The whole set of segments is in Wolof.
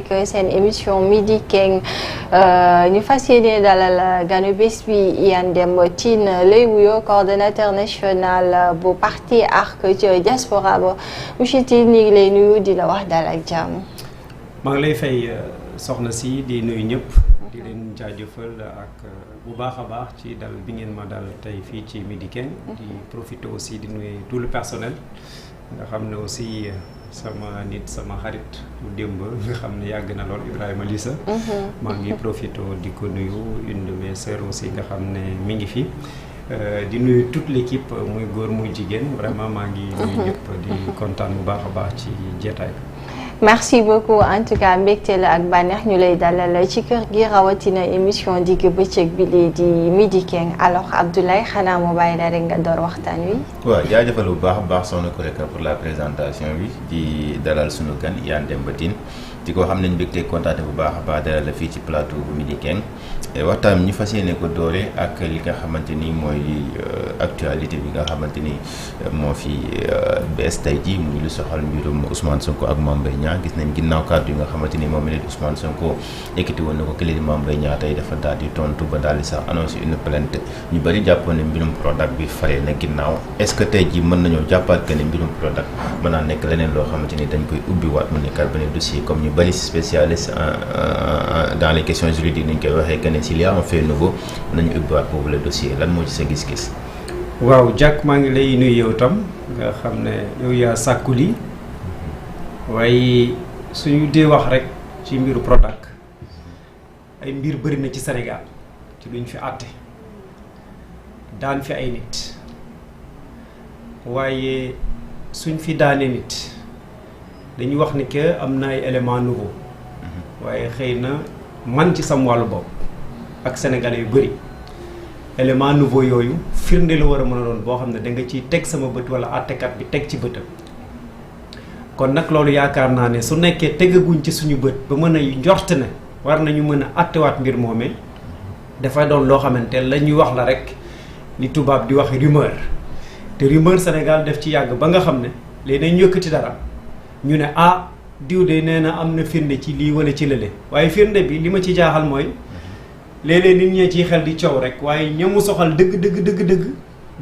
seen émission Midi Keng ñu fas yéene dalal ganu bés bi Yane Demba Tine lay wuyoo coordonnateur national bu parti ARC ci diaspora ba monsieur Tine ñu ngi lay nuyu di la wax dal ak jàmm. maa ngi lay fay soxna si di nuyu ñëpp di leen jaajëfal ak bu baax a baax ci dal bi ngeen ma dal tey fii ci Midi Keng di profiter aussi di nuyu tout le personnel nga xam ne aussi sama nit sama xarit bu démb nga xam ne yàgg na lool Ibrahima Lissa maa ngi profité di ko nuyu une de mes sœurs aussi nga xam ne mi ngi fi di nuyu toute l'équipe muy góor muy jigéen vraiment maa ngi nuyu ñëpp di kontaan bu baax a baax ci jeetaay bi. merci beaucoup en tout cas mbégte la ak bànneex ñu lay dalal ci kër gi rawatina émission digg bëccëg bi lii di Midi Keng alors Abdoulaye xanaa moo bàyyi la rek nga door waxtaan wi. waaw jaajëfal bu baax a baax soxna ko rek pour la présentation bi di dalal sunu gan Yane Demba Tine di ko xam ne mbégte kontaate bu baax a baax dalal la fii ci plateau bu Midi Keng waxtaan ñu fas yéene ko doore ak li nga xamante ni mooy actualité bi nga xamante ni moo fi bees tey jii muy lu soxal mbirum Ousmane Sonko ak Mame Mbaye Niang gis nañ ginnaaw kàddu yi nga xamante ni moom la Ousmane Sonko ekkati woon na ko kële di Mame Mbaye Niang tey dafa daal di tontu ba daal di sax annoncé une plainte ñu bëri jàppoon ne mbirum Prodac bi faree na ginnaaw est-ce que tey jii mën nañoo jàppaat que ne mbirum Prodac mën naa nekk leneen loo xamante ni dañ koy ubbiwaat mu nekkaat beneen dossier comme ñu bëri spécialiste dans les questions juridiques ni ñu koy waxee que ne s'il y a un fait nouveau nañu ubbiwaat boobu le dossier lan moo ci sa gis-gis. waaw Jack maa ngi lay nuyu yow tam nga xam ne yow yaa sàkku lii waaye suñu dee wax rek ci mbiru Prodac ay mbir bëri na ci Sénégal ci luñ fi àtte daan fi ay nit waaye suñ fi daanee nit dañuy wax ni que am na ay éléments nouveaux waaye xëy na man ci sam wàllu bopp ak sénégalais yu bëri élément nouveau yooyu firnde la war a mën a doon boo xam ne da nga ciy teg sama bët wala àttekat bi teg ci bëtam kon nag loolu yaakaar naa ne su nekkee tegaguñ ci suñu bët ba mën a njort ne war nañu mën a àttewaat mbir moomee dafay doon loo xamante la ñuy wax la rek li tubaab di wax rumeur te rumeur Sénégal def ci yàgg ba nga xam ne léegi dañ yëkkati dara ñu ne ah diw de nee na am na firnde ci lii wala ci lële waaye firnde bi li ma ci jaaxal mooy léeg-léeg nit ñee ciy xel di coow rek waaye ñamu soxal dëgg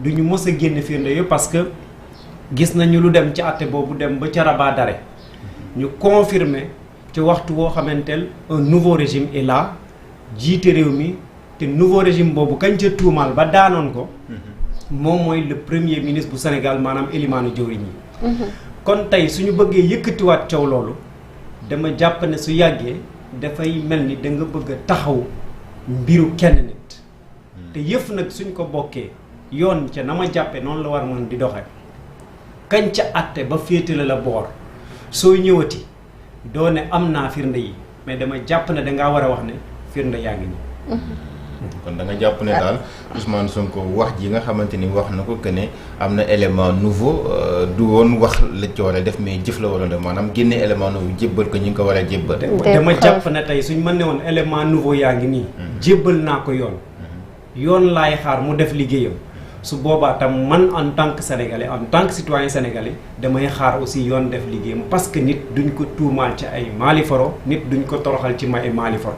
duñu mos a génn firnde yooyu parce que gis nañu lu dem ci àtte boobu dem ba ca rabat d'arrêt ñu confirmer ci waxtu woo xamanteel un nouveau régime est là jiite réew mi te nouveau régime boobu kañ ca tuumaal ba daanoon ko moom mooy le premier ministre bu Sénégal maanaam Elimane Diori ñi kon tey suñu bëggee yëkkatiwaat coow loolu dama jàpp ne su yàggee dafay mel ni da nga bëgg a taxaw mbiru kenn nit te yëf nag suñ ko bokkee yoon ca na ma jàppe noonu la war mën di doxe kañ ca àtte ba féetale la boor soo ñëwati doo ne am naa firnde yi mais dama jàpp ne dangaa war a wax ne firnde yaa ngi nii kon da nga jàpp ne daal Ousmane Sonko wax ji nga xamante ni wax na ko que ne am na élément nouveau du woon wax la coole def mais jëf la waroon def maanaam génne élément nouveau jébbal ko ñi nga ko war a jébbal. dama jàpp ne tey suñ mën ne woon élément nouveau yaa ngi nii. jébbal naa ko yoon laay xaar mu def liggéeyam su boobaa tam man en tant que sénégalais en tant que citoyen sénégalais damay xaar aussi yoon def liggéeyam parce que nit duñ ko tuumaal ci ay maalifaro nit duñ ko toroxal ci ay maalifaro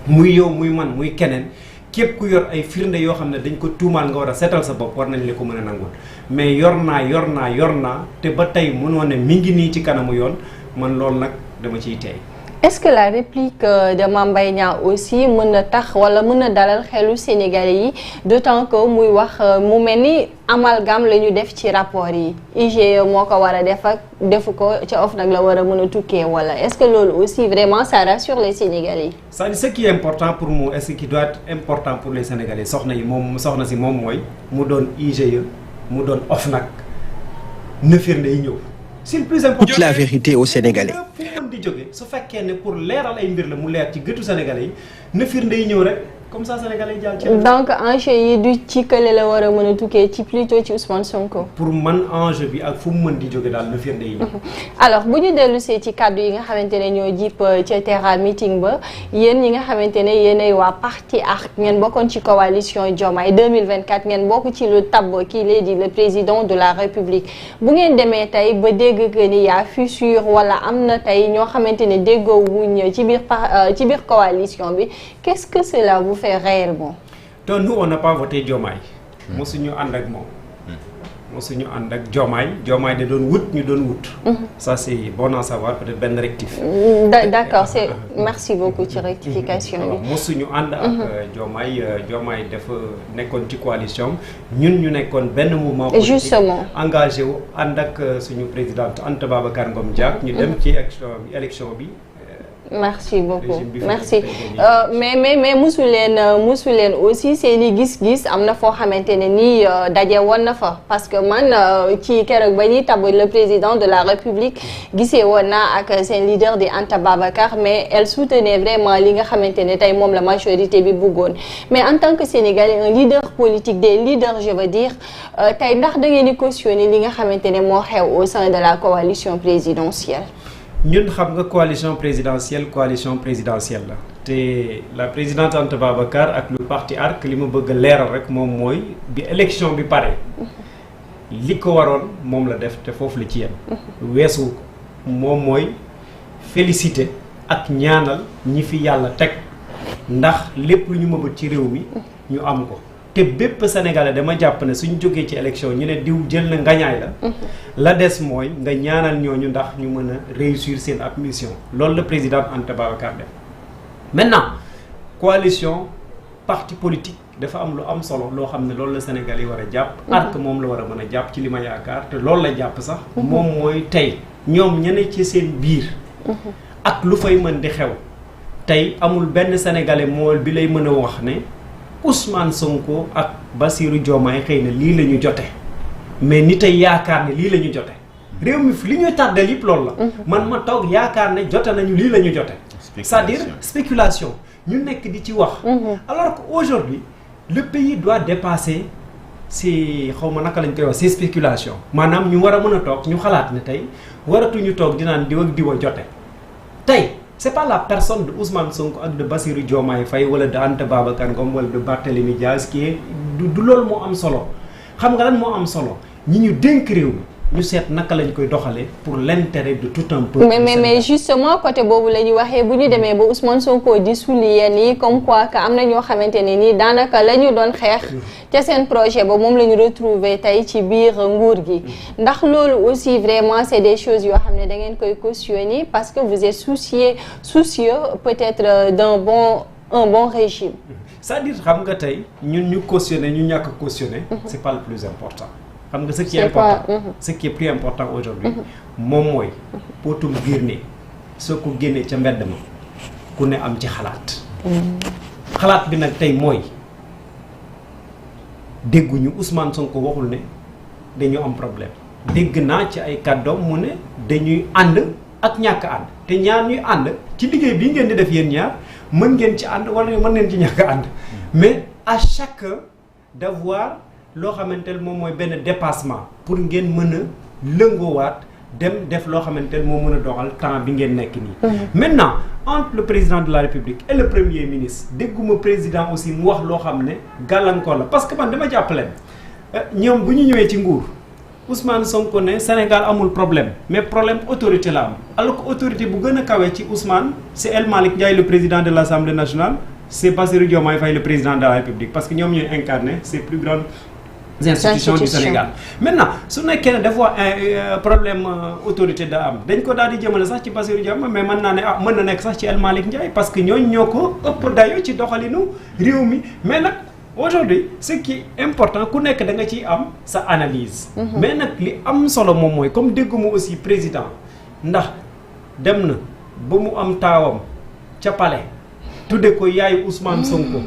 muy yow muy man muy keneen. képp ku yor ay firnde yoo xam ne dañ ko tuumaal nga war a seetal sa bopp war nañ la ko mën a nangul mais yor naa te ba tey mënoo ne mi ngi nii ci kanamu yoon man loolu nag dama ciy teey. est-ce que la réplique de Mame Mbaye Niang aussi mën na tax wala mën na dalal xelu Sénégalais yi d'autant que muy wax mu mel ni amalgame la ñu def ci rapport yi IGE moo ko war a def ak defu ko ca OFNAC la war a mën a tukkee wala est-ce que loolu aussi vraiment ça rassure les Sénégalais. c'est-à-dire ce qui est important pour moi et ce qui doit être important pour les Sénégalais soxna si moom mooy mu doon IGE mu doon OFNAC na firnde yi ñëw. c'est le plus important. Toute la vérité aux Sénégalais. fu mën di jóge su fekkee ne pour leeral ay mbir la mu leer ci gëtu Sénégalais yi na firnde yi ñëw rek comme ça sénégalais yi jàll ci. donc enjeu yi du ci kële la war a mën a tukkee ci plutôt ci Ousmane Sonko. pour man enjeu bi ak fu mu mën di jóge daal na firnde yi. alors bu ñu dellu see ci kàddu yi nga xamante ne ñoo jiip ca Terra meeting ba yéen ñi nga xamante ne yéenay waa parti ARC ngeen bokkoon ci coalition Diomaye 2024 ngeen bokk ci lu tabb kii lay di le président de la République bu ngeen demee tey ba dégg que ni yaa fissure wala am na tey ñoo xamante ne déggoo wuñ ci biir coalition bi qu'est-ce que cela vous fait réellement? donc nous on n'a pas voté Diomaye. mosuñu ànd ak moom. mosuñu ànd ak Diomaye da doon wut ñu doon wut. ça c'est bon à savoir peut-être benn rectif. d'accord c'est merci beaucoup ci rectification bi. mosuñu ànd ak Diomaye dafa nekkoon ci coalition ñun ñu nekkoon benn mouvement politique justement engagé wu ànd ak suñu présidente Anta Babacar Ngom Diack ñu dem ci élection bi. merci beaucoup merci mais musu leen aussi seeni gis-gis am na foo xamante ne nii daje woon na fa parce que man ci keroog ba ñuy tabb le président de la République gisee woon naa ak seen leader di Anta Babacar mais elle soutenait vraiment li nga xamante ne tey moom la majorité bi bëggoon mais en tant que Sénégalais un leader politique des leaders je veux dire tey ndax da ngeen di cautionner li nga xamante ne moo xew au sein de la coalition présidentielle. ñun xam nga coalition présidentielle la te la présidente Anta Babacar ak le parti ARC li ma bëgg a leeral rek moom mooy bi élection bi pare li ko waroon moom la def te foofu la ci yem weesu moom mooy féliciter ak ñaanal ñi fi yàlla teg ndax lépp lu ñu mëbët ci réew mi ñu am ko te bépp sénégalais dama jàpp ne suñ jógee ci élection ñu ne diw jël na ngañaay la des mooy nga ñaanal ñooñu ndax ñu mën a réussir seen ab mission loolu la président Anta Babacar def maintenant coalition parti politique dafa am lu am solo loo xam ne loolu la Sénégal yi war a jàpp ARC moom la war a mën a jàpp ci li ma yaakaar te loolu la jàpp sax moom mooy tey ñoom ñene ci seen biir ak lu fay mën di xew tey amul benn sénégalais mool bi lay mën a wax ne Ousmane Sonko ak Bassirou Diomaye xëy na lii la ñu jote mais ni tey yaakaar ne lii la ñu jote réew mi li ñuy tàddal yëpp loolu la man ma toog yaakaar ne jote nañu lii la ñu jote c'est-à-dire spéculation ñu nekk di ci wax alors que aujourd'hui le pays doit dépasser ces xaw ma naka lañ koy wax ces spéculations maanaam ñu war a mën a toog ñu xalaat ne tey waratuñu toog dinaan diw ak diw a jote tey c'est pas la personne de Ousmane Sonko ak de Bassirou Diomaye Faye wala de Anta Babacar Ngom wala de Barthélémy Dias qui du loolu moo am solo xam nga lan moo am solo ñi ñu dénk réew mi ñu seet naka lañ koy doxalee pour l'intérêt de tout un peuple. mais justement côté boobu la ñu waxee bu ñu demee ba Ousmane Sonko di souligner nii comme quoi que am na ñoo xamante ne nii daanaka la ñu doon xeex ca seen projet ba moom la ñu retrouver tey ci biir nguur gi ndax loolu aussi vraiment c'est des choses yoo xam ne da ngeen koy cautionner parce que vous êtes soucieux peut-être d'un bon régime. c'est-à-dire xam nga tey ñun ñu cautionner ñu ñàkk cautionner c'est pas le plus important. xam nga ce qui est important ce qui est plus important aujourd'hui moom mooy potum génne soo ko génnee ca mbedd ma ku ne am ci xalaat xalaat bi nag tey mooy dégguñu Ousmane Sonko waxul ne dañu am problème dégg naa ci ay kàddoom mu ne dañuy ànd ak ñàkk ànd te ñaar ñuy ànd ci liggéey bii ngeen di def yéen ñaar mën ngeen ci ànd wala mën ngeen ci ñàkk ànd mais à chacun d'avoir loo xamante ne moom mooy benn dépassement pour ngeen mën a lëngoowaat dem def loo xamante ne moo mën a doxal temps bi ngeen nekk nii. maintenant entre le président de la République et le premier ministre dégguma président aussi mu wax loo xam ne gàllankoor la parce que man dama jàpp leen ñoom bu ñu ñëwee ci nguur Ousmane Sonko ne Sénégal amul problème mais problème autorité la am alors que autorité bu gën a kawe ci Ousmane c'est El Malick Ndiaye le président de l'Assemblée nationale c'est Bassirou Diomaye Faye le président de la République parce que ñoom ñooy incarner ces plus grandes institutions du Sénégal. Maintenant su nekkee ne dafa problème autorité da am dañ ko daal di jëmale sax ci Bassirou Diomaye mais mën naa ne mën na nekk sax ci El Malick Ndiaye parce que ñooñu ñoo ko ëpp dayo ci doxalinu réew mi mais nag aujourd'hui ce qui est important ku nekk da nga ciy am sa analyse. mais nag li am solo moom mooy comme dégguma aussi président ndax dem na ba mu am taawam ca palais tudde ko yaayu Ousmane Sonko.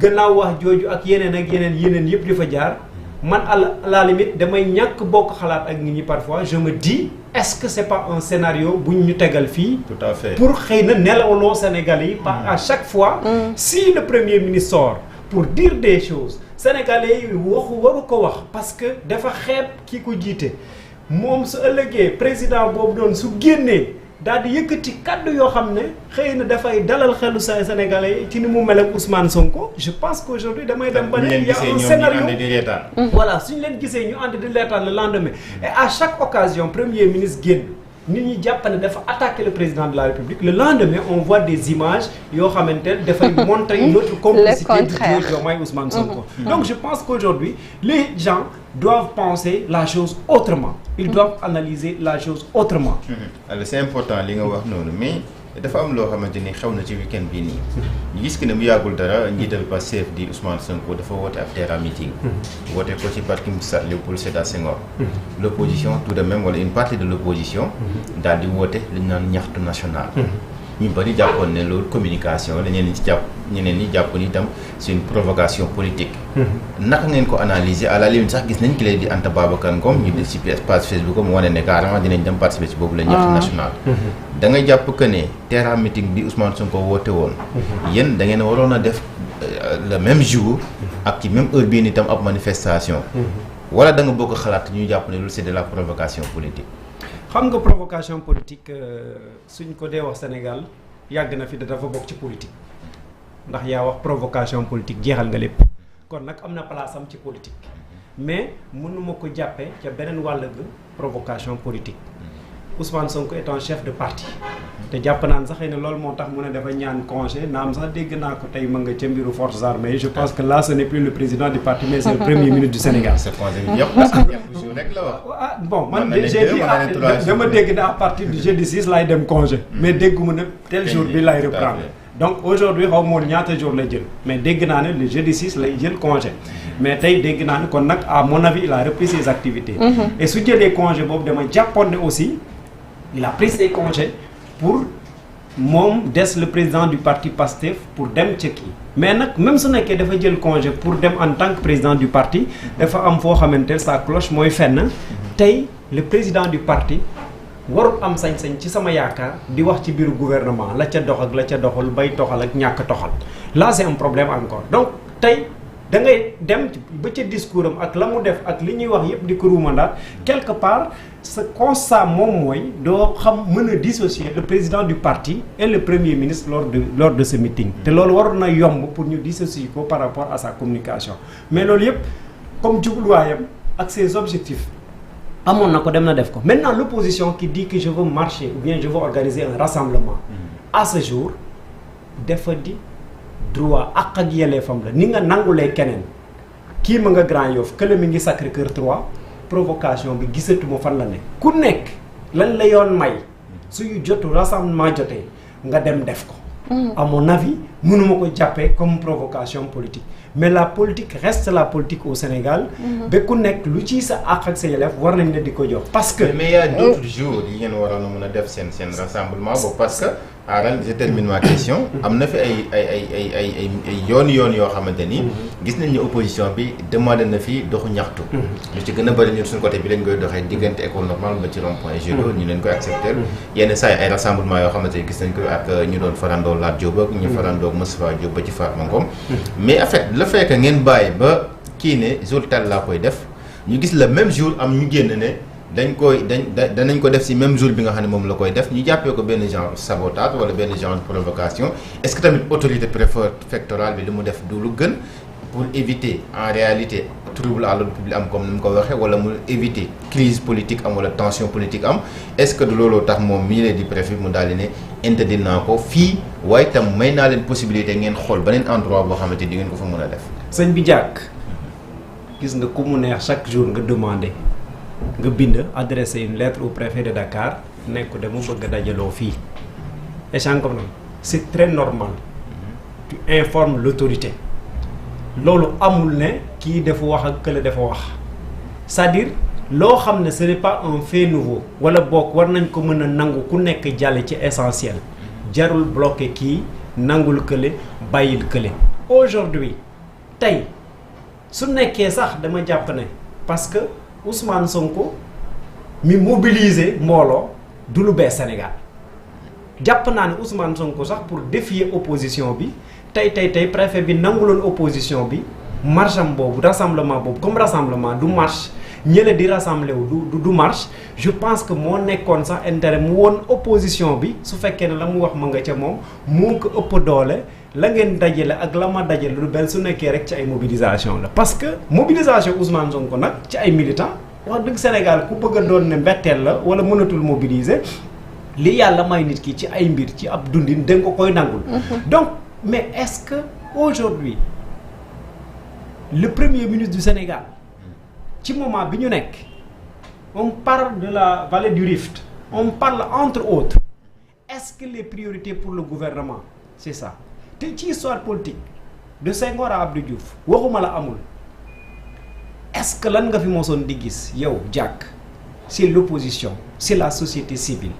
gannaaw wax jooju ak yeneen yëpp di fa jaar man à la limite damay ñàkk bokk xalaat ak nit ñi parfois je me dis est-ce que c'est pas un scénario bu ñu tegal fii. tout à fait pour xëy na nelawloo Sénégalais yi. à chaque fois. si le premier ministre sort pour dire des choses Sénégalais yi waru ko wax parce que dafa xeeb ki ko jiite moom su ëllëgee président boobu doon su génnee. daal di yëkkati kàddu yoo xam ne xëy na dafay dalal xelu Sénégalais ci ni mu mel ak Ousmane Sonko je pense qu'aujourd'hui damay dem ba ne il y a un scénario voilà suñu leen gisee ñu ànd di reetaan le lendemain et à chaque occasion premier ministre génn nit ñi jàpp ne dafa attaquer le président de la République le lendemain on voit des images yoo xamante ne dafay montrer une autre complicité du Diomaye Ousmane Sonko donc je pense qu'aujourd'hui les gens doivent penser la chose autrement ils doivent analyser la chose autrement alors c'est important li nga wax noonu mais dafa am loo xamante ni xew na ci week-end bii nii ñu gis que ne mu yàggul dara njiital Pastef di Ousmane Sonko dafa woote ab terrain meeting woote ko ci parking stade Léopold Sédar Senghor l'opposition tout de même wala une partie de l'opposition daal di woote li ñu naan ñaxtu national ñu bari jàppoon ne loolu communication la ñeneen ñi jàpp ni itam c'est une provocation politique naka ngeen ko analyser à la limite sax gis nañ ki lay di Anta Babacar Ngom ñu def ci page Facebook mu wane ne carrément dinañ dem participer ci boobu la ñaxtu national da ngay jàpp que ne terrain meeting bi Ousmane Sonko woote woon yéen da ngeen waroon a def le même jour ak ci même heure bii ni itam ab manifestation wala da nga bokk xalaat ñu jàpp ne loolu c'est de la provocation politique xam nga provocation politique suñ ko dee wax Sénégal yàgg na fi dafa bokk ci politique ndax yaa wax provocation politique jeexal nga lépp kon nag am na place am ci politique mais mënuma ko jàppee ca beneen wàll ga provocation politique Ousmane Sonko est un chef de parti te jàpp naan sax xëy na loolu moo tax mu ne dafa ñaan congé naam sax dégg naa ko tey ma nga ca mbiru forces armées je pense que là ce n'est plus le président du parti mais c'est le premier ministre du Sénégal. Bon man dama dégg ne à partir du jeudi 6 laay dem congé mais dégguma ne tel jour bi lay reprendre donc aujourd'hui xaw ma woon ñaata jour lay jël mais dégg naa ne le jeudi 6 lay jël congé mais tey dégg naa ne kon nag à mon avis il a repris ses activités et su jëlee congé boobu dama jàppoon ne aussi il a pris ses congés pour moom des le président du parti Pastef pour dem ca kii mais nag même su nekkee dafa jël congé pour dem en tant que président du parti dafa am foo xamante sa cloche mooy fenn tey le président du parti warul am sañ-sañ ci sama yaakaar di wax ci biiru gouvernement la ca dox ak la ca doxul bay toxal ak ñàkk toxal là c'est un problème encore donc tey da ngay dem ba ca discours am ak la mu def ak li ñuy wax yépp di ko ruumandaat quelque part ce constat moom mooy doo xam mën a dissocier le président du parti et le premier ministre lors de ce meeting te loolu waroon na yomb pour ñu dissocier ko par rapport à sa communication mais loolu yépp comme jubluwaayam ak ses objectifs amoon na ko dem na def ko maintenant l'opposition qui dit que je veux marcher ou bien je veux organiser un rassemblement à ce jour dafa di droit ak yelleefam la ni nga nangulee keneen kii ma nga Grand Yoff kële mi ngi Sacré-Cœur 3 provocation bi gisatuma fan la ne ku nekk lan la yoon may suyu jotu rassemblement jotee nga dem def ko à mon avis mënuma ko jàppee comme provocation politique mais la politique reste la politique au Sénégal ba ku nekk lu ci sa àq ak sa yelleef war nañ la di ko jox parce que mais il y a d'autres jours yi ngeen waroon a mën a def seen rassemblement boobu parce que aaral je termine ma question am na fi ay yoon yoo xamante ni gis nañ ne opposition bi demandé na fi doxu ñaxtu lu ci gën a bëri ñun suñu côté bi lañ koy doxee diggante école normale ba ci rond-point Gédo ñu leen koy accepter yenn saa yi ay rassemblement yoo xamante ni gis nañ ko ak ñu doon farandoo Lat Diop ak ñu farandoo Moustapha Diop ba ci Fatma Ngom mais en fait le fait que ngeen bàyyi ba kii ne jour tel laa koy def ñu gis le même jour am ñu génn ne danañ ko def ci même jour bi nga xam ne moom la koy def ñu jàppee ko benn genre sabotage wala benn genre provocation est-ce que tamit autorité préfectorale bi li mu def du lu gën pour éviter en réalité trouble à l'ordre public am comme ni mu ko waxee wala mu éviter crise politique am wala tension politique am est-ce que du looloo tax moom mii leen di préfet mu daal di ne interdit naa ko fii waaye itam may naa leen possibilité ngeen xool beneen endroit boo xamante di ngeen ko fa mën a def. sëñ bi jàkk gis nga ku mu neex chaque jour nga demander nga bind adresser une lettre au préfet de Dakar nekk ko dama bëgg a dajaloo fii échange comme c'est très normal tu informes l'autorité loolu amul ne kii dafa wax ak kële dafa wax c'est-à-dire loo xam ne ce n'est pas un fait nouveau wala boog war nañ ko mën a nangu ku nekk jàll ci essentiel jarul bloquer kii nangul kële bàyyil kële aujourd'hui tey su nekkee sax dama jàpp ne parce que Ousmane Sonko mi mobiliser mbooloo du lu bees Sénégal jàpp naa ne Ousmane Sonko sax pour défier opposition bi tey préfet bi nanguloon opposition bi marche am boobu rassemblement boobu comme rassemblement du marche ñële di rassembler wu du marche je pense que moo nekkoon sax intérêt mu woon opposition bi su fekkee ne la mu wax ma nga ca moom moo ko ëpp doole la ngeen dajale ak la ma dajale lu benn su nekkee rek ci ay mobilisation la parce que mobilisation Ousmane Sonko nag ci ay militants wax dëgg Sénégal ku bëgg a doon ne mbetteel la wala mënatul mobiliser li yàlla may nit ki ci ay mbir ci ab dundin da nga koy nangul. Donc mais est-ce que aujourd'hui le premier ministre du Sénégal ci moment bi ñu nekk on parle de la vallée du Rift on parle entre autres est-ce que les priorités pour le gouvernement c'est ça te ci histoire politique de Senghor à Abdou Diouf waxuma la amul est-ce que lan nga fi mosoon di gis yow Diack c'est l'opposition c'est la société civile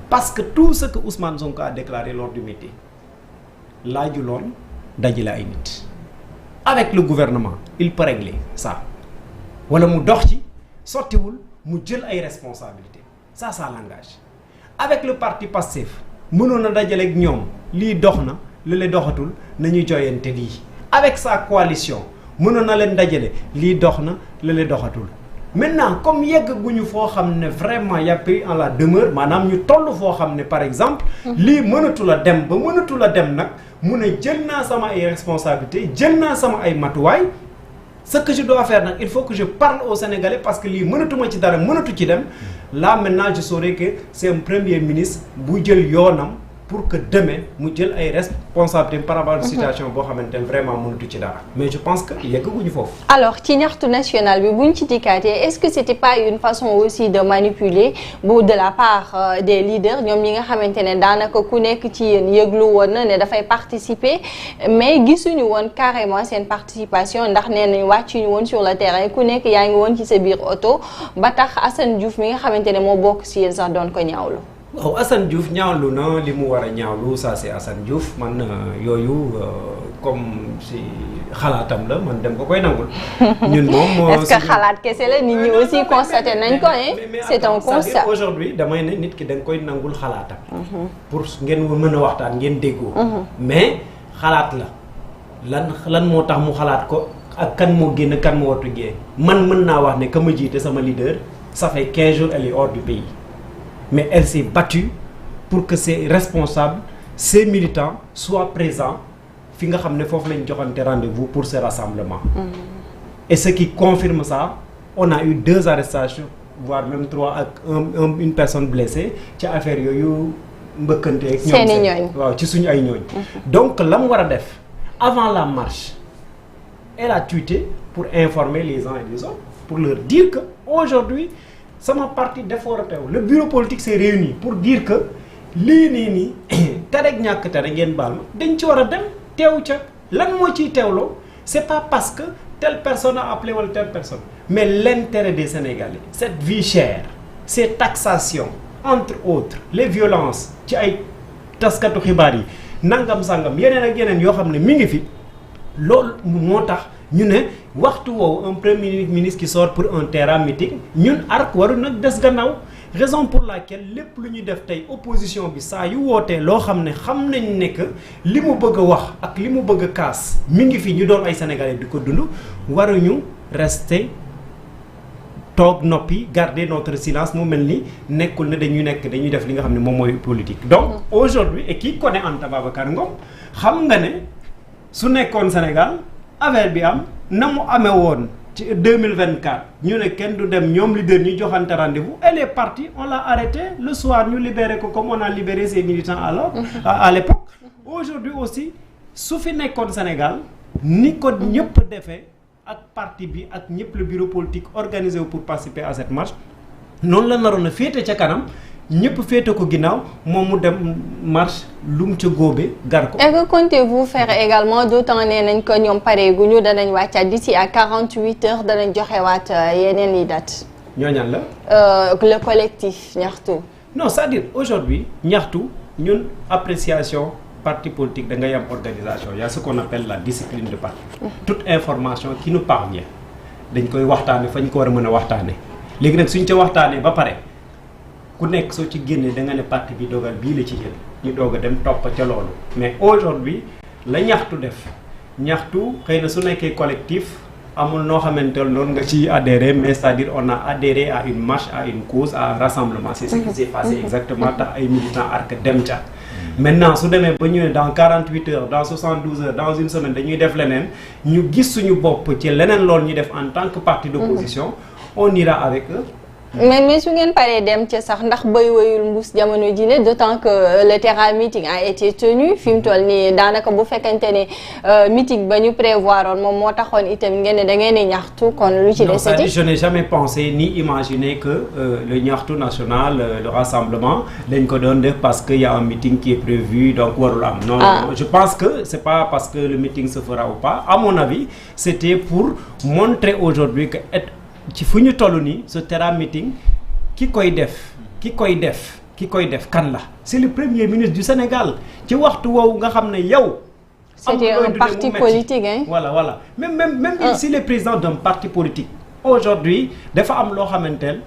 parce que tout ce que Ousmane Sonko a déclaré lors du meeting laaju loon dajale ay nit avec le gouvernement il peut régler ça wala mu dox ci sottiwul mu jël ay responsabilités ça l'engage avec le parti Pastef mënoon na dajale ak ñoom lii dox na lële doxatul nañuy joyante lii avec sa coalition mënoon na leen dajale lii dox na lële doxatul maintenant comme yegg guñu foo xam ne vraiment y a pays en la demeure maanaam ñu toll foo xam ne par exemple lii mënatu la dem ba mënatu la dem nag mu ne jël naa sama ay responsabilités jël naa sama ay matuwaay ce que je dois faire nag il faut que je parle aux Sénégalais parce que lii mënatuma ci dara mënatu ci dem là maintenant je saurais que c'est un premier ministre bu jël yoonam pour que demain mu jël ay responsabilités par rapport à une situation boo xamante ne vraiment mënatu ci dara mais je pense que yeggaguñu foofu. alors ci ñaxtu national bi buñ ci dikkaatee est-ce que c'était pas une façon aussi de manipuler bu de la part des leaders ñoom ñi nga xamante ne daanaka ku nekk ci yéen yëglu woon na ne dafay participer mais gisuñu woon carrément seen participation ndax nee nañ wàccuñu woon sur le terrain ku nekk yaa ngi woon ci sa biir oto ba tax Assane Diouf mi nga xamante ne moo bokk ci yéen sax doon ko ñaawlu. waaw Assane Diouf ñaawlu na li mu war a ñaawlu ça c'est Assane Diouf man yooyu comme si xalaatam la man dem ko koy nangul. ñun moom est-ce que xalaat kese la nit ñi aussi constaté nañ ko c'est un constat. aujourd'hui damay ne nit ki da nga koy nangul xalaatam. pour ngeen mën a waxtaan ngeen déggoo. mais xalaat la lan moo tax mu xalaat ko ak kan moo génn kan moo watu génn man mën naa wax ne ka ma jiite sama leader ça fait 15 jours elle est hors du pays. mais elle s'est battue pour que ses responsables ses militants soient présents fi nga xam ne foofu lañ joxante rendez-vous pour ce rassemblement. Et ce qui confirme ça on a eu 2 arrestations voire même 3 ak une personne blessée ci affaire yooyu mbëkkante ak ñoom seeni ñooñ waaw ci suñu ay ñooñ. Donc la mu war a def avant la marche elle a tweeté pour informer les uns et les autres pour leur dire que aujourd'hui sama parti dafa teew le bureau politique s'est réuni pour dire que lii nii tere ak ñàkk tere ngeen baal ma dañ ci war a dem teew ca lan moo ciy teewloo c'est pas parce que telle personne a appelé wala telle personne mais l'intérêt des Sénégalais cette vie chère ces taxations entre autres les violences ci ay taskatu xibaar yi nangam sangam yeneen ak yeneen yoo xam ne mi ngi fi loolu moo tax ñu ne waxtu woowu un premier ministre qui sort pour un terrain meeting ñun arc waru nag des gannaaw raison pour laquelle lépp lu ñuy def tey opposition bi saa yu wootee loo xam ne xam nañ ne que li mu bëgg a wax ak li mu bëgg a kaas mi ngi fi ñu doon ay sénégalais di ko dund waruñu rester toog noppi garder notre silence mu mel ni nekkul ne dañuy def li nga xam ne moom mooy politique. Donc aujourd'hui et qui connaît Anta Babacar Ngom xam nga ne su nekkoon Sénégal. affaire bi am na mu amee woon ci 2024 ñu ne kenn du dem ñoom leader ñu joxante rendez-vous elle est partie on l'a arrêté le soir ñu libéré ko comme on a libéré ses militants alors à l'époque aujourd'hui aussi su fi nekkoon Sénégal ni ko ñëpp defee ak parti bi ak ñëpp le bureau politique organisé pour participer à cette marche noonu la naroon a féete ca kanam ñëpp féete ko ginnaaw moom mu dem marche lu mu ca góobe gar ko. Et que comptez-vous faire également d'autant nee nañ ko ñoom pareeguñu danañ wàccaat d'ici à 48 heures danañ joxewaat yeneen i date. ñooñan la. Le collectif ñaxtu. non c'est-à-dire aujourd'hui ñaxtu ñun appréciation parti politique da ngay am organisation y a ce qu'on appelle la discipline de parti. Toute information qui nous parvient dañ koy waxtaane fañ ko war a mën a waxtaane léegi nag suñ ca waxtaanee ba pare ku nekk soo ci génnee da nga ne parti bi dogal bii la ci jël ñu doog a dem topp ca loolu mais aujourd'hui la ñaxtu def ñaxtu xëy na su nekkee collectif amul noo xamante noonu nga ci adhéré mais c'est-à-dire on a adhéré à une marche à une cause à un rassemblement c'est ce qui s'est passé exactement tax ay militants ARC dem ca maintenant su demee ba ñu ne dans 48 heures dans 72 heures dans une semaine dañuy def leneen ñu gis suñu bopp ci leneen loolu ñu def en tant que parti d'opposition on ira avec eux. mais su ngeen paree dem ca sax ndax bay wayul mbuus jamono ji ne d'autant que le Terra meeting a été tenu fi mu toll nii daanaka bu fekkente ne meeting ba ñu prévoir woon moom moo taxoon itam ngeen ne da ngeen di ñaxtu kon lu ci desati. Je n'ai jamais pensé ni imaginé que le ñaxtu national le rassemblement dañ ko doon def parce que y a un meeting qui est prévu donc warul am. Non je pense que c'est pas parce que le meeting se fera ou pas à mon avis c'était pour montrer aujourd'hui que ci fu ñu toll nii ce Terra meeting ki koy def kan la c'est le premier ministre du Sénégal ci waxtu woowu nga xam ne yow. c'était un parti politique hein. voilà même s'il est président d'un parti politique. aujourd'hui dafa am loo xamanteel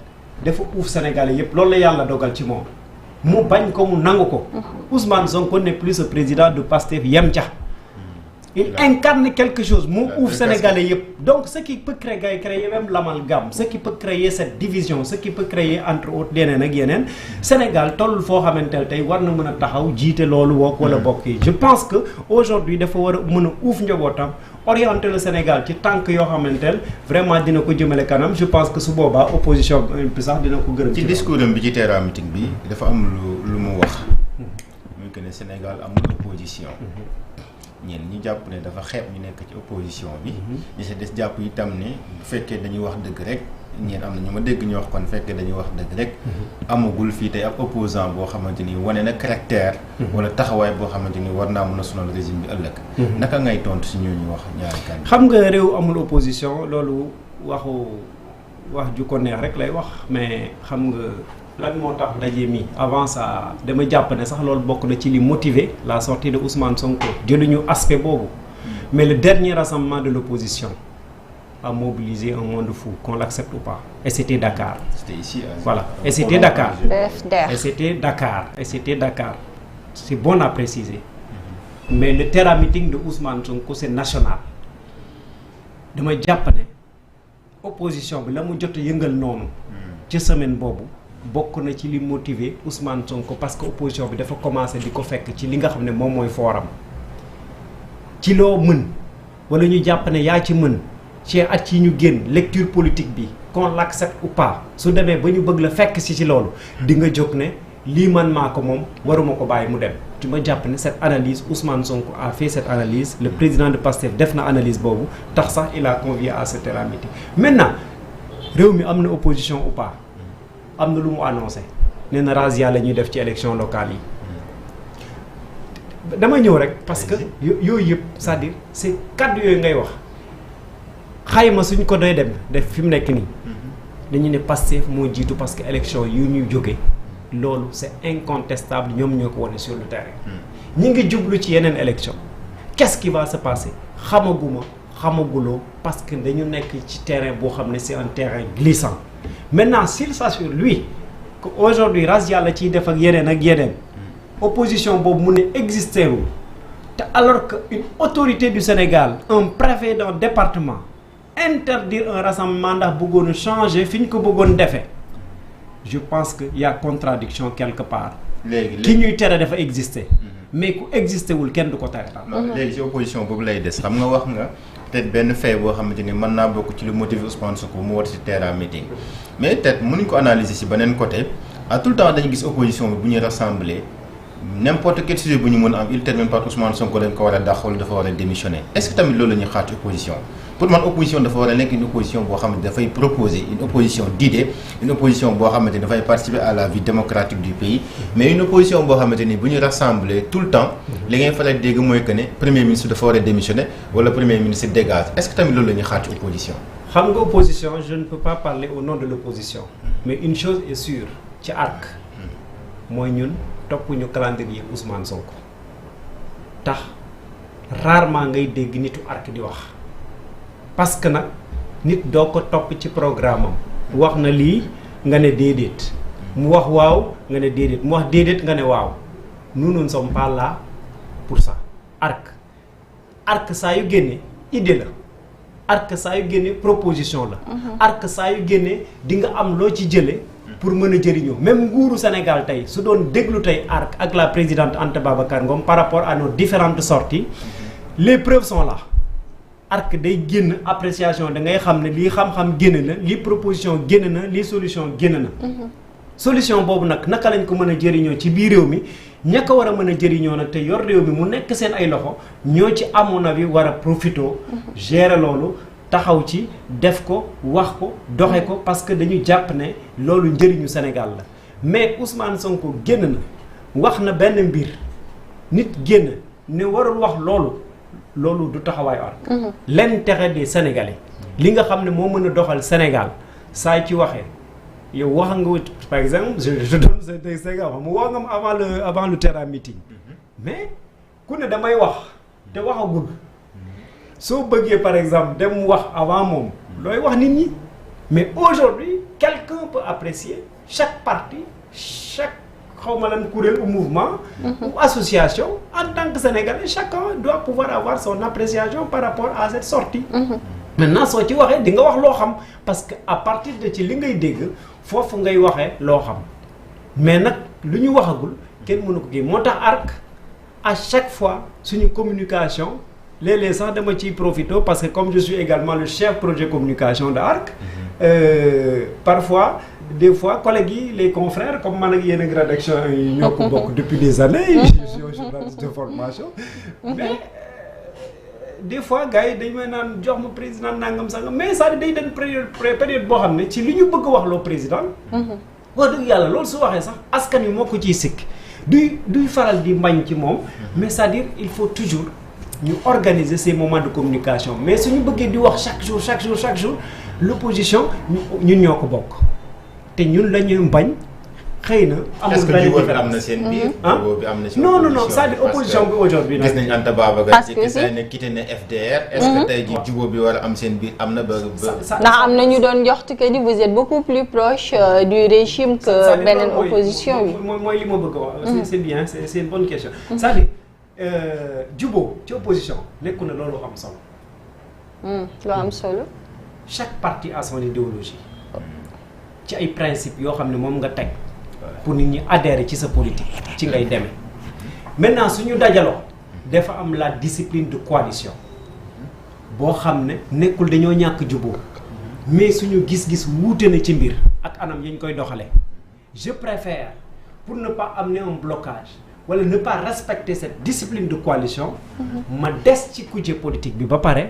dafa uuf Sénégalais yépp loolu la yàlla dogal ci moom mu bañ ko mu nangu ko. Ousmane Sonko n'est plus ce président de Pastef yem ca. il incarne quelque chose mu uuf Sénégalais yëpp donc ce qui peut créer même l'amalgame ce qui peut créer cette division ce qui peut créer entre autres yeneen ak yeneen Sénégal toll foo xamanteel tey war na mën a taxaw jiite loolu wook wala bokk yi je pense que aujourd'hui dafa war a mën a uuf njabootam orienter le Sénégal ci tànk yoo xamanteel vraiment dina ko jëmale kanam je pense que su boobaa opposition bi sax dina ko gërëm ci discours am bi ci Terra meeting bi dafa am lu mu wax muy que ne Sénégal amul opposition ñeen ñi jàpp ne dafa xeeb ñu nekk ci opposition bi ñi si des jàpp itam ne bu fekkee dañuy wax dëgg rek ñeen am na ñu ma dégg ñu wax kon fekkee dañuy wax dëgg rek amagul fii tey ab opposant boo xamante ni wane na caractère wala taxawaay boo xamante ni war naa mën a sonal régime bi ëllëg naka ngay tontu si ñooñu wax ñaari kan xam nga réew amul opposition loolu wax ju ko neex rek lay wax mais xam nga lan moo tax daje mi avant ça dama jàpp ne sax loolu bokk na ci li motiver la sortie de Ousmane Sonko jëluñu aspect boobu mais le dernier rassemblement de l'opposition a mobilisé un monde fou qu'on l'accepte ou pas et c'était Dakar. C'était ici voilà et c'était Dakar. et c'était Dakar c'est bon à préciser mais le Terra meeting de Ousmane Sonko c'est national dama jàpp ne opposition bi la mu jot a yëngal noonu ci semaine boobu bokk na ci li motiver Ousmane Sonko parce que opposition bi dafa commencé di ko fekk ci li nga xam ne moom mooy fooram ci loo mën wala ñu jàpp ne yaa ci mën ci at yi ñu génn lecture politique bi qu'on l'accepte ou pas su demee ba ñu bëgg la fekk ci loolu di nga jóg ne lii man maa ko moom waruma ko bàyyi mu dem tu ma jàpp ne cette analyse Ousmane Sonko a fait cette analyse le président de Pastef def na analyse boobu tax sax il a convié à ce Terra meeting maintenant réew mi am na opposition ou pas am na lu mu annoncé nee na razzia la ñuy def ci élection locale yi dama ñëw rek parce que yooyu yëpp c'est-à-dire c'est kaddu yooyu ngay wax xayma suñ ko doy dem def fi mu nekk nii dañu ne Pastef moo jiitu parce que élection yu ñuy jóge loolu c'est incontestable ñoom ñoo ko wane sur le terrain ñi ngi jublu ci yeneen élection qu'est-ce qui va se passer xamaguloo parce que dañu nekk ci terrain boo xam ne c'est un terrain glissant maintenant s'il s'assure lui que aujourd'hui razzia la ciy def ak yeneen opposition boobu mu ne existé wul te alors que une autorité du Sénégal un préfet d'un département interdire un rassemblement ndax bëggoon changer fi ñu ko bëggoon defee je pense que y a contradiction quelque part ki ñuy tere dafa exister mais ku existé wul kenn du ko tere léegi ci opposition boobu lay des xam nga wax nga peut-être benn fait boo xamante ni mën naa bokk ci lu motiver Ousmane Sonko mu war ci Terra meeting mais peut-être mënuñ ko analyser ci beneen côté à tout le temps dañu gis opposition bi bu ñuy rassembler n'importe quel sujet bu ñu mën a am il termine par Ousmane Sonko dañ ko war a dàq wala dafa war a démissionner est-ce que tamit loolu la ñuy xaar ci opposition pour man opposition dafa war a nekk une opposition boo xamante dafay proposer une opposition d'idées une opposition boo xamante ni dafay participer à la vie démocratique du pays mais une opposition boo xamante ni bu ñu rassembler tout le temps li ngay faral dégg mooy que ne premier ministre dafa war a démissionner wala premier ministre dégage est-ce que tamit loolu la ñuy xaar ci opposition. xam nga opposition je ne peux pas parler au nom de l'opposition mais une chose est sûre ci ARC mooy ñun topp ñu calendrier Ousmane Sonko tax rarement ngay dégg nitu ARC di wax parce que nag nit doo ko topp ci programme am wax na lii nga ne déedéet mu wax waaw nga ne déedéet mu wax déedéet nga ne waaw nous ne sommes pas là pour ça. ARC saa yu génne idée la ARC saa yu génne proposition la ARC saa yu génne di nga am loo ci jële pour mën a jëriñoo même nguuru Sénégal tey su doon déglu tey ARC ak la présidente Anta Babacar Ngom par rapport à nos différentes sorties les preuves sont là ARC day génn appréciation da ngay xam ne lii xam-xam génn na lii proposition génn na lii solution génn na solution boobu nag naka lañ ko mën a jëriñoo ci biir réew mi ña ko war a mën a jëriñoo nag te yor réew mi mu nekk seen ay loxo ñoo ci amoon na bi war a profito gérer loolu taxaw ci def ko wax ko doxe ko parce que dañu jàpp ne loolu njëriñu Sénégal la mais Ousmane Sonko génn na wax na benn mbir nit génn ne warul wax loolu du taxawaayu ARC l'intérêt des Sénégalais li nga xam ne moo mën a doxal Sénégal saa ci waxee yow wax nga par exemple je donne cet exemple mu wax nga ma avant le terrain meeting mais ku ne damay wax te waxagul soo bëggee par exemple dem wax avant moom looy wax nit ñi mais aujourd'hui quelqu'un peut apprécier chaque parti chaque xawma lan kuréel ou mouvement ou association en tant que Sénégalais chacun doit pouvoir avoir son appréciation par rapport à cette sortie maintenant soo ci waxee di nga wax loo xam parce que à partir de ci li ngay dégg foofu ngay waxee loo xam mais nag lu ñu waxagul kenn mënu ko kii moo tax ARC à chaque fois suñu communication léeg-léeg sax dama ciy profité parce que comme je suis également le chef projet communication de ARC parfois des fois collègues yi les confrères comme man ak yéen ak rédaction yi ñoo ko bokk depuis des années je suis un journaliste de formation mais des fois gars yi dañ may naan jox ma président nangam sangam mais ça day den période boo xam ne ci li ñu bëgg wax loo président wax dëgg yàlla loolu su waxee sax askan wi moo ko ciy sikk duy faral di mbañ ci moom mais c'est-à-dire il faut toujours ñu organiser ces moments de communication mais suñu bëggee di wax chaque jour l'opposition ñun ñoo ko bokk te ñun la ñuy bañ xëy na amul benn différence am na seen biir. jubóo bi am na si non c'est-à-dire opposition bi aujourd'hui gis nañ Anta Babacar ci gis nañ ne quitté na FDR. est-ce que tey jii jubóo bi war a am seen biir am na ba. ndax am na ñu doon joxtu que ni vous êtes beaucoup plus proche du régime que beneen opposition bi. mooy li ma bëgg a wax. c'est bien c'est une bonne question. c'est-à-dire jubóo ci opposition nekku na loolu am solo. lu am solo. chaque parti a son idéologie ci ay principes yoo xam ne moom nga teg. pour nit ñi adhérer ci sa politique ci ngay demee maintenant suñu dajaloo dafa am la discipline de coalition boo xam ne nekkul dañoo ñàkk jubóo mais suñu gis-gis wuute na ci mbir ak anam yañ koy doxalee je préfère pour ne pas amener un blocage wala ne pas respecter cette discipline de coalition ma des ci kujje politique bi ba pare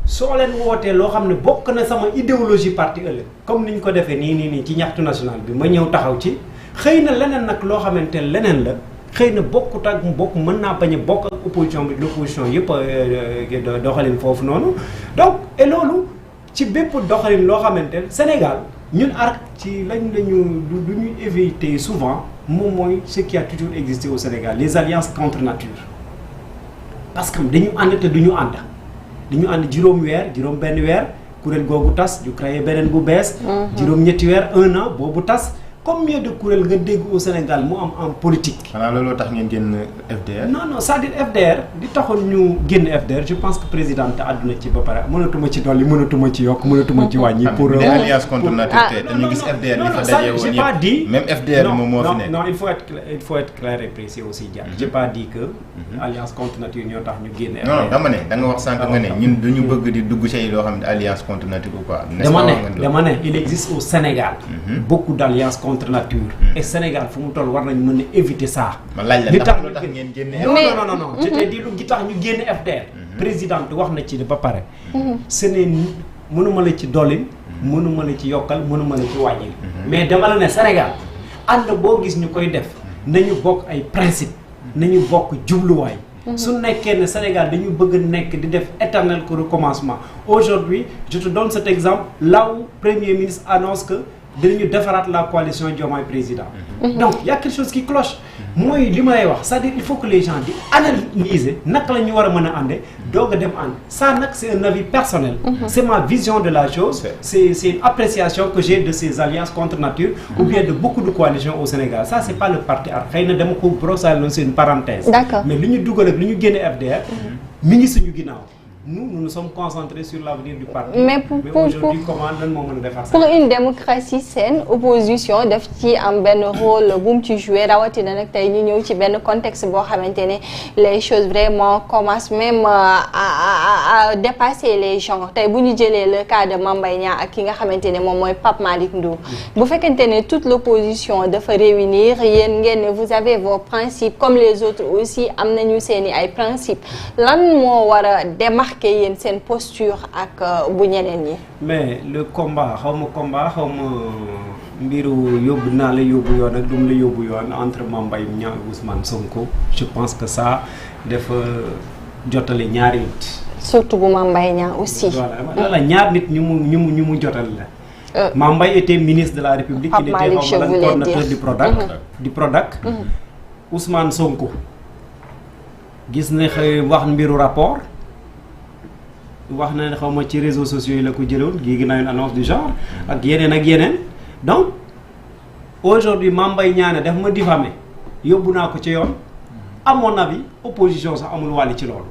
soo leen wootee loo xam ne bokk na sama idéologie parti ëllëg comme ni ñu ko defee nii ci ñaxtu national bi ma ñëw taxaw ci xëy na leneen nag loo xamante ne leneen la xëy na bokkut ak mu bokk mën naa bañ a bokk ak opposition bi l'opposition yëpp doxalin foofu noonu donc et loolu ci bépp doxalin loo xamante ne Sénégal ñun ARC ci lañu du ñu éviter souvent moom mooy ce qui a toujours existé au Sénégal les alliances contre nature parce que dañu ànd te duñu ànd dañu ànd juróom benn weer kuréel googu tas ñu créé beneen bu bees juróom ñetti weer 1 an boobu tas combien de kuréel nga dégg au Sénégal mu am en politique. xanaa looloo tax ngeen génn FDR. non c'est-à-dire FDR di taxoon ñu génn FDR je pense que président te àdduna ci ba pare mënatuma ci dolli mënatuma ci yokk mënatuma ci wàññi. pour alliance contre nature te dañu gis FDR li fa daje woon yëpp même FDR moom moo fi nekk. non il faut être clair et précis aussi Dia. j'ai pas dit que. alliance contre nature ñoo tax ñu génn FDR. non dama ne da nga wax sànq nga ne ñun duñu bëgg di dugg ci loo xam ne alliance contre nature ou quoi. dama ne il existe au Sénégal. beaucoup d'alliances contre nature et Sénégal fu mu toll war nañu mën a éviter ça. ma laaj la tax lu tax ngeen génne. non je t'ai dit lu gi tax ñu génne FDR. présidente wax na ci ba pare. ce n'est mënuma la ci dollin. mënuma la ci yokkal mënuma la ci wàññil. mais dama la ne Sénégal ànd boo gis ñu koy def nañu bokk ay principe nañu bokk jubluwaay. su nekkee ne Sénégal dañu bëgg nekk di def éternel recommencement aujourd'hui je te donne cet exemple là où premier ministre annonce que dinañu defaraat la coalition Diomaye président. Donc il y a quelque chose qui cloche. mooy li ma lay wax c'est-à-dire il faut que les gens di analyser naka la ñu war a mën a àndee doog a dem ànd ça nag c'est un avis personnel. C'est ma vision de la chose. C'est une appréciation que j'ai de ces alliances contre nature. ou bien de beaucoup de coalitions au Sénégal ça c'est pas le parti ARC xëy na dama ko brossal c'est une parenthèse. D'accord. mais li ñu dugal ak li ñu génne FDR. mi ngi suñu ginnaaw. Nous nous sommes concentrés sur l'avenir du parti. Mais aujourd'hui comment lan moo mën a defar ça. pour une démocratie saine opposition daf ci am benn rôle bu mu ci jouer rawatina nag tey ñu ñëw ci benn contexte boo xamante ne les choses vraiment commencent même à dépasser les gens tey bu ñu jëlee le cas de Mame Mbaye Niang ak ki nga xamante ne moom mooy Pape Malick Ndour. bu fekkente ne toute l'opposition dafa réunir yéen ngeen ne vous avez vos principes comme les autres aussi am nañu seeni ay principes lan moo war a démarquer yéen seen posture ak bu ñeneen ñi. mais le combat xaw ma mbiru yóbbu naa la yóbbu yoon ak dum la yóbbu yoon entre Mame Mbaye Niang ak Ousmane Sonko je pense que ça dafa jotale ñaari nit. surtout bu Mame Mbaye Niang aussi. voilà ñaar nit ñu mu jotal la. Mame Mbaye était ministre de la République. il était coordonnateur du Prodac. Ousmane Sonko gis na wax mbiru rapport. wax na ne xaw ma ci réseaux sociaux yi la ko jëloon gi naa une annonce du genre ak yeneen donc aujourd'hui Mame Mbaye Niang daf ma diffamé yóbbu naa ko ci yoon à mon avis opposition sax amul wàll ci loolu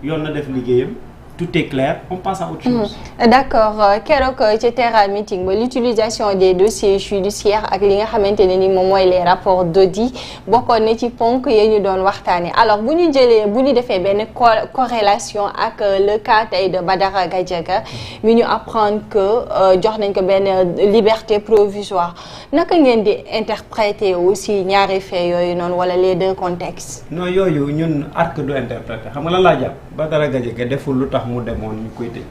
yoon na def liggéeyam tout est clair on passe à autre chose. D'accord keroog ci Terra Meeting ba l'utilisation des dossiers judiciaires ak li nga xamante ne ni moom mooy les rapports d'audit bokkoon na ci ponk yi ñu doon waxtaanee alors bu ñu defee benn corrélation ak le cas tey de Badara Gadiaga mi ñu apprendre que jox nañ ko benn liberté provisoire naka ngeen di interpréter aussi ñaari faits yooyu noonu wala les deux contextes. non yooyu ñun ARC du interpréter xam nga lan laa jàpp Badara Gadiaga deful lu tax mu demoon ñu koy tëj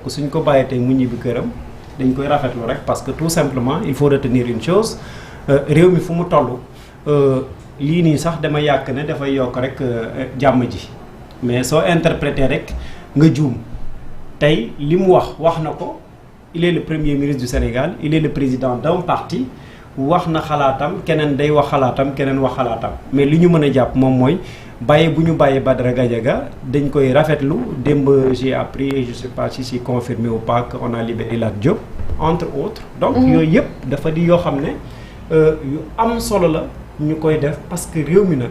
te suñ ko bàyyee tey mu ñibbi këram dañ koy rafetlu rek parce que tout simplement il faut retenir une chose réew mi fu mu toll lii nii sax dama yàq ne dafay yokk rek jàmm ji mais soo interpréter rek nga juum tey li mu wax na ko il est le premier ministre du Sénégal il est le président d'un parti wax na xalaatam keneen day wax xalaatam keneen wax xalaatam mais li ñu mën a jàpp moom mooy bu ñu bàyyee Badara Gadiaga dañ koy rafetlu démb j'ai appris je sais pas si c'est confirmé ou pas qu'on a libéré Lat Diop entre autres donc yooyu yëpp dafa di yoo xam ne yu am solo la ñu koy def parce que réew mi nag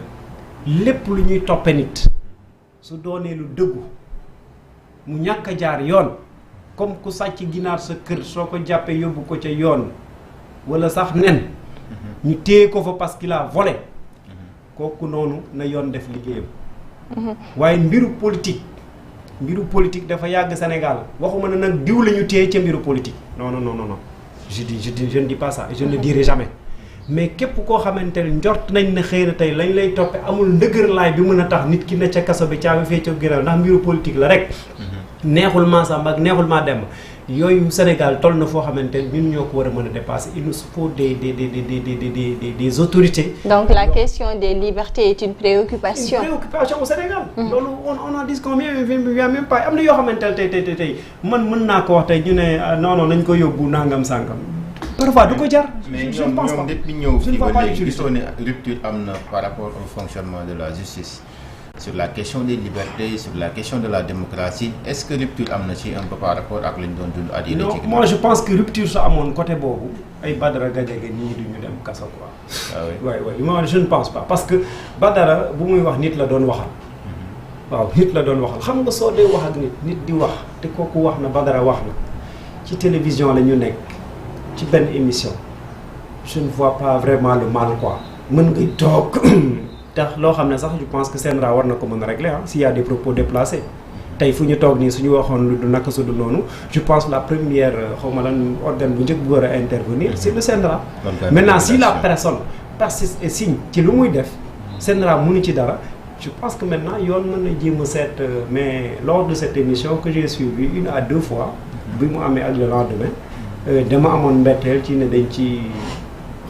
lépp lu ñuy toppe nit su doonee lu dëggu mu ñàkk a jaar yoon comme ku sàcc ginaar sa kër soo ko jàppee yóbbu ko ca yoon wala sax nen ñu téye ko fa parce qu'il a volé kooku noonu na yoon def liggéeyam waaye mbiru politique dafa yàgg Sénégal waxuma ne nag diw la ñu téye ca mbiru politique non je ne dis pas ça et je ne le dirai jamais mais képp koo xamante ne njort nañ ne xëy na tey lañ lay toppe amul ndëgërlaay bi mën a tax nit ki ne ca kaso bi caabi fee ca gënal ndax mbiru politique la rek neexul maa Samba ak neexul maa Demba yooyu Sénégal toll na foo xamante ne ñun ñoo ko war a mën a dépasser il nous faut des autorités. Donc la question des libertés est une préoccupation. Une préoccupation au Sénégal. loolu on en dit combien même pas am na yoo xamante ne tey man mën naa ko wax tey ñu ne non nañ ko yóbbu nangam sangam. parfois du ko jar. mais ñoom depuis ñëw fii ba léegi gisoo ne rupture am na par rapport au fonctionnement de la justice. Sur la question des libertés, sur la question de la démocratie, est-ce que rupture am na ci un peu par rapport ak lañ doon dund at yii non moi je pense que rupture su amoon côté boobu ay Badara Gadiaga nii duñu dem kaso quoi. ah oui oui moi je ne pense pas parce que Badara bu muy wax nit la doon waxal. waaw nit la doon waxal xam nga soo dee wax ak nit di wax te kooku wax na Badara wax na ci télévision la ñu nekk ci benn émission je ne vois pas vraiment le mal quoi mën nga toog. tax loo xam ne sax je pense que CNRA war na ko mën a régler s'il y a des propos déplacés tey fu ñu toog nii suñu waxoon lu du naka su du noonu je pense la première xawma lan organe bu njëkk bu war a intervenir c'est le CNRA. Maintenant si la personne persiste et signe ci lu muy def CNRA mënu ci dara je pense que maintenant yoon mën na jéem a seet mais lors de cette émission que j'ai suivi 1 à 2 fois bi mu amee ak le lendemain dama amoon mbetteel ci ne dañ ci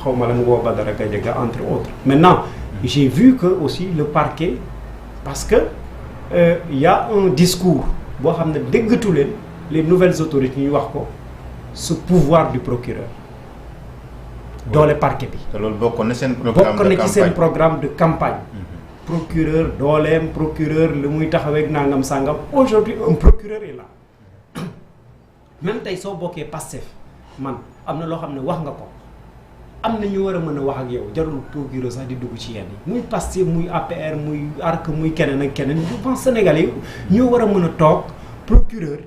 xawma lan woo Badara Gadiaga entre autres maintenant j'ai vu que aussi le parquet parce que y a un discours boo xam ne déggatu leen les nouvelles autorités ñu wax ko ce pouvoir du procureur doole parquet bi. te loolu bokkoon na seen programme de campagne. Procureur dooleem procureur li muy taxawee ak nangam sangam aujourd'hui un procureur est là même tey soo bokkee Pastef man am na loo xam ne wax nga ko am na ñu war a mën a wax ak yow jarul procureur sax di dugg ci yenn yi muy Pastef muy APR muy ARC muy keneen ak keneen je pense Sénégalais yi ñoo war a mën a toog procureur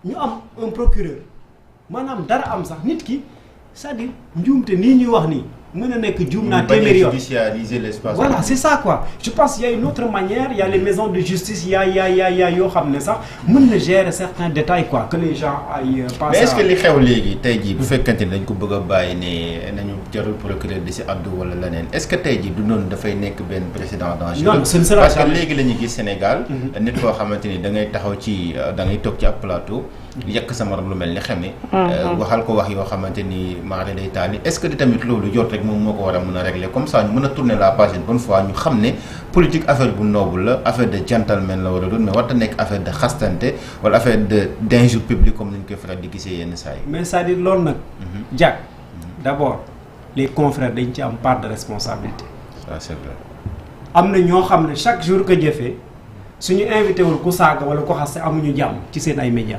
ñu am un procureur maanaam dara am sax nit ki c'est-à-dire njuumte nii ñuy wax nii. mën na nekk juum naa téeméeri yoon judiciariser l'espace. Voilà c'est ça quoi je pense il y a une autre manière il y a les maisons de justice il y a yoo xam ne sax mën na gérer certains détails quoi que les gens aillent penser. mais est-ce que li xew léegi tey jii bu fekkante ni dañ ko bëgg a bàyyi ne nañu jarul procureur di si addu wala leneen est-ce que tey jii du noonu dafay nekk benn précédent dangereux. non ce ne sera parce que léegi la ñu gis Sénégal. nit koo xamante ni da ngay taxaw ci da ngay toog ci ab plateau. yekk sa morom lu mel ni xeme. waxal ko wax yoo xamante ni maa day taal est-ce que di tamit loolu jot rek moom moo ko war a mën a régler comme ça ñu mën a tourner la page une bonne fois ñu xam ne politique affaire bu noble la affaire de gentleman la war a doon mais warta nekk affaire de xastante wala affaire d'injure publique comme ni ñu koy faral di gisee yenn saa yi. mais c'est-à-dire loolu nag. Jack d'abord les confrères dañ ci am part de responsabilité. ça c'est vrai. am na ñoo xam ne chaque jour que jëfee. suñu invité wul ku saaga wala ku xaste amuñu jàmm ci seen ay médias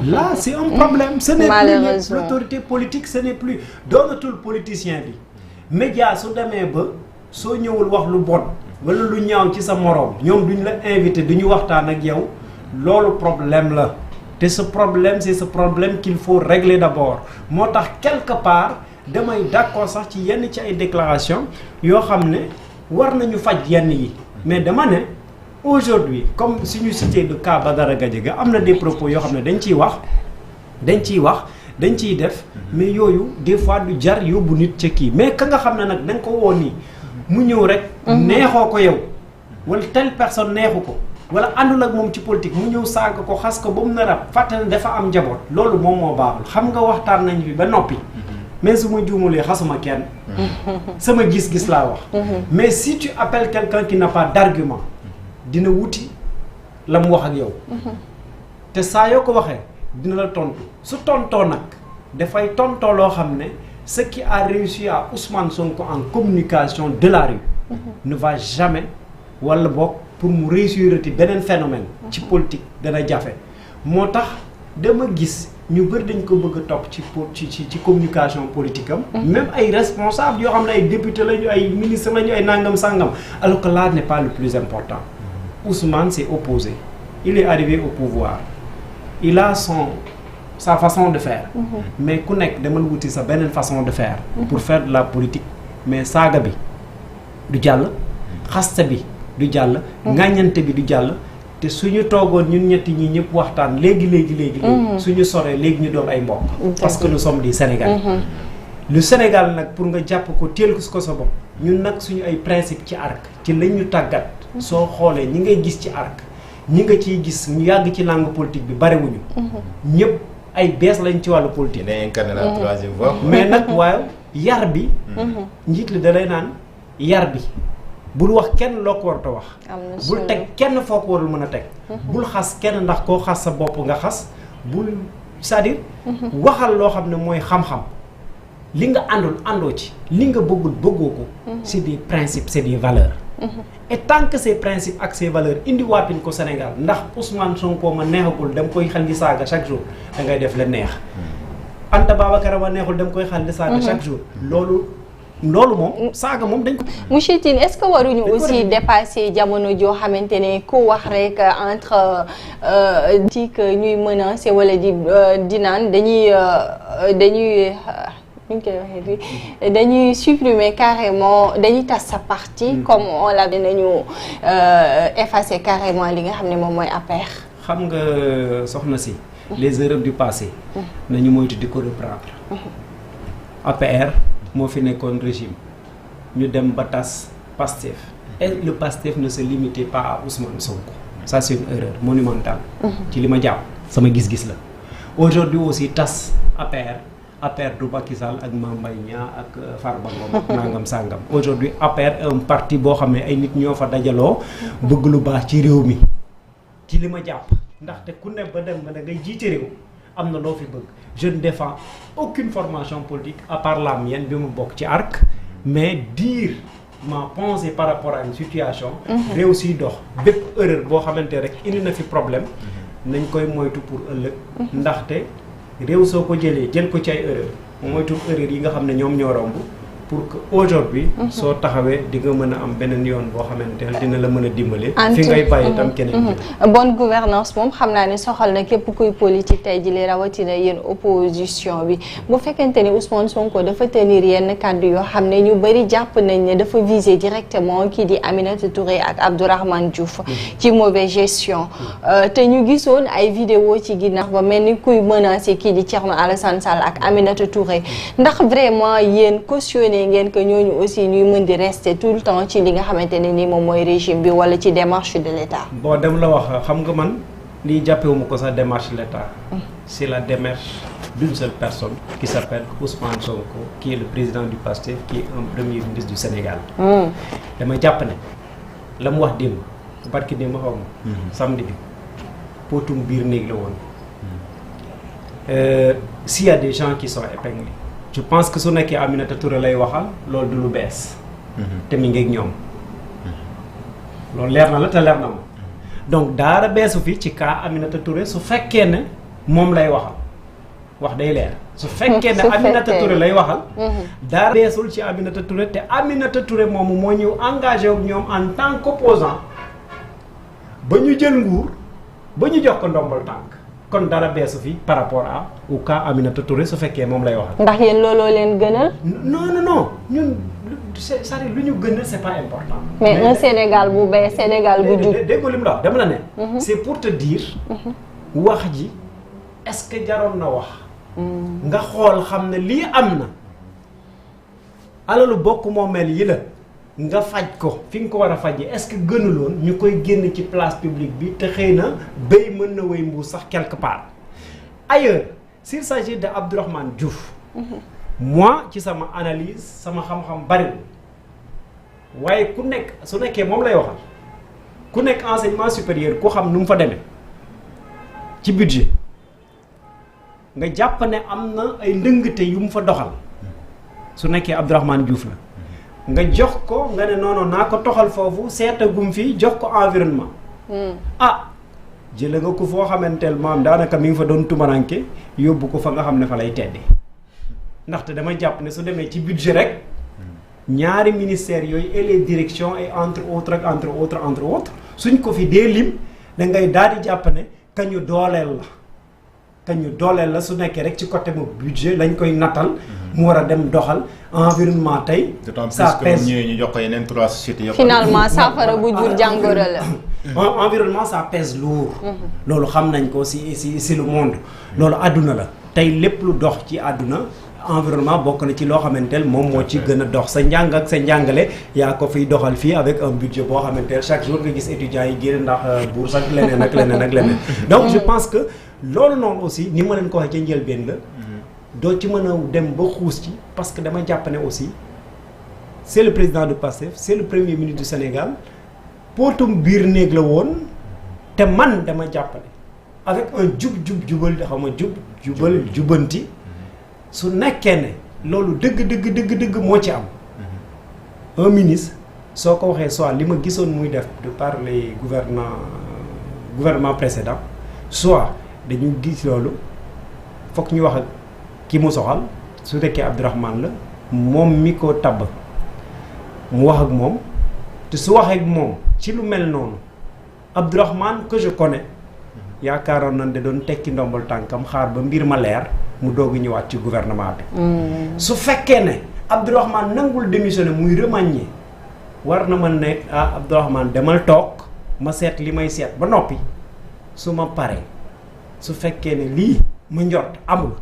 là c'est un problème ce n'est plus l'autorité politique ce n'est plus doonatul politicien bi média su demee ba soo ñëwul wax lu bon wala lu ñaaw ci sa moroom ñoom duñ la invité duñu waxtaan ak yow loolu problème la te ce problème c'est ce problème qu'il faut régler d'abord moo tax quelque part damay d'accord sax ci yenn ci ay déclarations yoo xam ne war nañu faj yenn yi mais dama ne aujourd'hui comme suñu cité de cas Badara Gadiaga am na des propos yoo xam ne dañ ciy def mais yooyu des fois du jar yóbbu nit ca kii mais ka nga xam ne nag da nga ko woo nii mu ñëw rek neexoo ko yow wala telle personne neexu ko wala àndul ak moom ci politique mu ñëw saaga ko xas ko ba mu nar a fàtte ne dafa am njaboot loolu moom moo baaxul xam nga waxtaan nañ fi ba noppi mais su ma juumalee xasuma kenn sama gis-gis laa wax mais si tu appelles quelqu'un qui n'a pas d'argument dina wuti la mu wax ak yow te saa yoo ko waxee dina la tontu su tontoo nag dafay tontoo loo xam ne ce qui a réussi à Ousmane Sonko en communication de la rue ne va jamais wala boog pour mu réussir ti beneen phénomène ci politique dana jafe moo tax dama gis ñu bëri dañ ko bëgg a topp ci communication politique am même ay responsables yoo xam ne ay députés lañu ay ministres lañu ay nangam sangam alors que là n'est pas le plus important Ousmane s'est opposé il est arrivé au pouvoir il a sa façon de faire mais ku nekk demal wuti sa beneen façon de faire pour faire de la politique mais saaga bi du jàll xaste bi du jàll ŋàññante bi du jàll te suñu toogoon ñun ñetti ñi ñëpp waxtaan léegi suñu soree léegi ñu doon ay mbokk parce que nous sommes des Sénégalais le Sénégal nag pour nga jàpp ko teel ko sa bopp ñun nag suñu ay principe ci arc ci lañ ñu tàggat soo xoolee ñi ngay gis ci arc ñi nga ciy gis ñu yàgg ci langue politique bi bariwuñu ñëpp ay bees lañ ci wàllu politique incarné la troisième voie mais nag waaye yar bi njiit li da lay naan yar bi bul wax kenn loo ko warut a wax bul teg kenn foo ko warul mën a teg bul xas kenn ndax koo xas sa bopp nga xas bul c'est-à-dire waxal loo xam ne mooy xam-xam li nga àndoo ci li nga bëggul bëggoo ko c'est des principes c'est des valeurs et tant que ces principes ak ces valeurs indiwaatuñ ko Sénégal ndax Ousmane Sonko ma neexagul dem koy xal di saaga chaque jour da ngay def la neex Anta Babacar ma neexul dem koy xal di saaga chaque jour loolu moom saaga moom dañ ko. monsieur Tine est-ce que waruñu aussi dépasser jamono joo xamante ne ku wax rek entre di que ñuy menacer wala di naan dañuy ñu koy waxee dañuy supprimer carrément dañuy tas sa parti comme on l'a nañu effacer carrément li nga xam ne moom mooy APR. xam nga soxna si. les erreurs du passé. nañu moytu di ko reprendre. APR. moo fi nekkoon régime ñu dem ba tas Pastef et le Pastef ne se limitait pas à Ousmane Sonko ça c'est une erreur monumentale ci li ma jàpp sama gis-gis la aujourd'hui aussi tas APR du Macky Sall ak Mame Mbaye Niang ak Farba Ngom nangam sangam aujourd'hui APR un parti boo xam ne ay nit ñoo fa dajaloo bëgg lu baax ci réew mi ci li ma jàpp ndaxte ku ne ba dem ba da ngay jiite réew am na loo fi bëgg je ne défends aucune formation politique à part la mienne bi mu bokk ci ARC mais dire ma pensée par rapport à une situation réew siy dox bépp erreur boo xamante rek indi na fi problème nañ koy moytu pour ëllëg ndaxte réew soo ko jëlee jël ko ci ay erreur moytu erreur yi nga xam ne ñoom ñoo romb pour que aujourd'hui soo taxawee di nga mën a am beneen yoon boo xamante ne dina la mën a dimbale fi ngay bàyyi itam keneen bonne gouvernance moom xam naa ne soxal na képp kuy politique tey jii rawatina yéen opposition bi bu fekkente ni Ousmane Sonko dafa tenir yenn kàddu yoo xam ne ñu bëri jàpp nañ ne dafa viser directement kii di Aminata Touré ak Abdourahmane Diouf ci mauvaise gestion te ñu gisoon ay vidéo ci ginnaaw ba mel ni kuy menacer kii di Thierno Alassane Sall ak Aminata Touré ndax vraiment yéen cautionné ngeen que ñooñu aussi ñuy mën di rester tout le temps ci li nga xamante ne ni moom mooy régime bi wala ci démarche de l'État. bon dem la wax xam nga man lii jàppewuma ko sax démarche de l'État. c'est la démarche d'une seule personne qui s'appelle Ousmane Sonko qui est le président du PASTEF qui est un premier ministre du Sénégal. dama jàpp ne la mu wax démb barki démb xaw ma. samedi bi potum biir néeg la woon. s'il y a des gens qui sont épinglés. je pense que su nekkee Aminata Touré lay waxal loolu du lu bees. te mi ngi ak ñoom. loolu leer na la te leer na ma. donc daara beesu fi ci cas Aminata Touré su fekkee ne moom lay waxal wax day leer. su fekkee ne Aminata Touré lay waxal. daara beesul ci Aminata Touré te Aminata Touré moomu moo ñëw engagé ak ñoom en tant qu'opposant ba ñu jël nguur ba ñu jox ko ndombal tànk. kon dara beesu fi par rapport à au cas Aminata Touré su fekkee moom lay waxal. ndax yéen looloo leen gënal. non ñun c'est-à-dire lu ñu gënal c'est pas important. mais un Sénégal bu bees Sénégal bu jub. dégg nga li mu la wax dama la ne. c'est pour te dire. wax ji est-ce que jaroon na wax. nga xool xam ne lii am na. alalu bokk moomeel yi la. nga faj ko fi nga ko war a fajee est-ce que gënuloon ñu koy génn ci place publique bi te xëy na béy mën na wéy mbuus sax quelque part ailleurs s'il s'agit de Abdourahmane Diouf moi ci sama analyse sama xam-xam bariwul waaye ku nekk su nekkee moom lay waxal ku nekk enseignement supérieur ku xam nu mu fa demee ci budget nga jàpp ne am na ay ndëngte yu mu fa doxal su nekkee Abdourahmane Diouf la nga jox ko nga ne non naa ko toxal foofu seetagum fii jox ko environnement. jële nga ko foo xamanteel maam daanaka mi ngi fa doon tumaranke yóbbu ko fa nga xam ne fa lay teddee ndaxte dama jàpp ne su demee ci budget rek ñaari ministères yooyu et les directions et entre autres suñ ko fi dee lim da ngay daal di jàpp ne kañu dooleel la su nekkee rek ci côté mu budget lañ koy nattal mu war a dem doxal environnement tey. ça pèse ñu jox ko yeneen 3 sociétés yëpp. finalement saafara bu jur jàngoro la. environnement ça pèse lourd. loolu xam nañ ko si le monde. loolu àdduna la tey lépp lu dox ci àdduna environnement bokk na ci loo xamanteel moom moo ci gën a dox sa njàng ak sa njàngale yaa ko fiy doxal fii avec un budget boo xamanteel chaque jour nga gis étudiants yi génn ndax bourse ak leneen. donc je pense que loolu noonu aussi ni ma leen ko waxee ca njëlbéen la. doo ci mën a dem ba xuus ci parce que dama jàpp ne aussi c'est le président du PASTEF c'est le premier ministre du Sénégal pootum biir néeg la woon te man dama jàpp ne avec un jubal jubanti su nekkee ne loolu dëgg moo ci am un ministre soo ko waxee soit li ma gisoon muy def de par les gouvernement précédent soit dañu gis loolu fokk ñu wax ak ki mu soxal su nekkee Abdourahmane la moom mi ko tabb mu wax ak moom te su waxee ak moom ci lu mel noonu Abdourahmane que je connais yaakaaroon nañ de doon tekki ndombal tànkam xaar ba mbir ma leer mu doog ñëwaat ci gouvernement bi. su fekkee ne Abdourahmane nangul démissionné muy remanier war na mën ne Abdourahmane demal toog ma seet li may seet ba noppi su ma paree su fekkee ne lii ma njort amul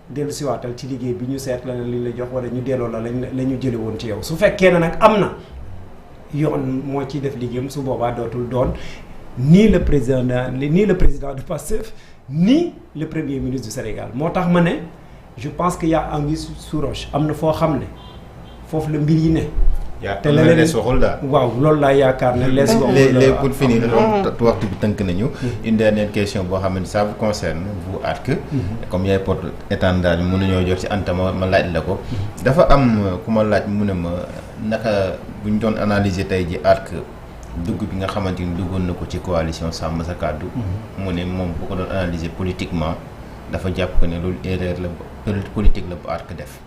dellu siwaatal ci liggéey bi ñu seet la li la jox wala ñu delloo la la ñu jële woon ci yow su fekkee ne nag am na yoon moo ciy def liggéeyam su boobaa dootul doon ni le président du PASTEF ni le premier ministre du Sénégal moo tax ma ne je pense que y a anguille sous roche am na foo xam ne foofu la mbir yi ne te la lees waxul daal. waaw loolu laa yaakaar ne lees waxul. léegi pour finir waxtu bi tënk nañu. une dernière question boo xam ne ça vous concerne vous ARC. comme yaay porte-étendard mën nañoo jot ci Anta ma laaj la ko. dafa am ku ma laaj mu ne ma naka bu ñu doon analyser tey ji ARC dugg bi nga xamante ni duggoon na ko ci coalition Sàmm Sa Kàddu. mu ne moom bu ko doon analyser politiquement dafa jàpp que ne loolu erreur la politique la bu ARC def.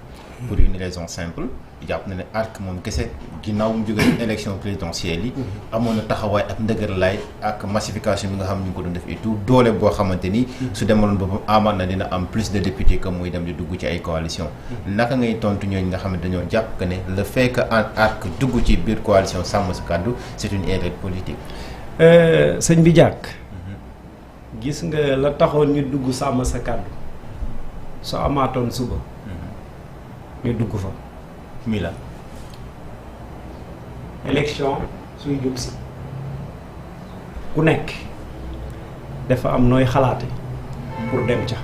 pour une raison simple jàpp na ne ARC moom kese ginnaaw mu jógee élection présidentielle yi amoon na taxawaay ak ndëgër laay ak massification bi nga xam ñu ngi ko doon def et tout doole boo xamante ni su demaloon boppam amaat na dina am plus de députés que muy dem di dugg ci ay coalition naka ngay tontu ñooñu nga xam ne dañoo jàpp que ne le fait que ARC dugg ci biir coalition Sàmm Sa Kàddu c'est une erreur politique. sëñ bi jàkk gis nga la taxoon ñu dugg Sàmm Sa Kàddu soo amaatoon suba ñu dugg fa mi la élection suy jub si ku nekk dafa am nooy xalaate pour dem ca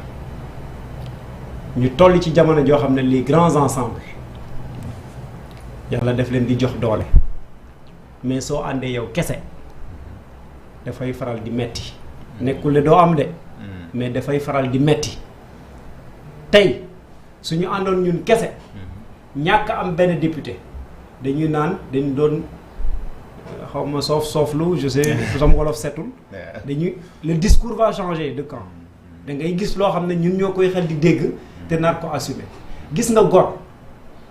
ñu toll ci jamono joo xam ne les grands ensembles yàlla def leen di jox doole mais soo àndee yow kese dafay faral di metti nekkul ne doo am de mais dafay faral di metti tey suñu àndoon ñun kese ñàkk am benn député dañuy naan dañ doon xaw ma sooflu je sais sama wolof setul dañuy le discours va changer de camp da ngay gis loo xam ne ñun ñoo koy xel di dégg te nar ko assumer gis nga gor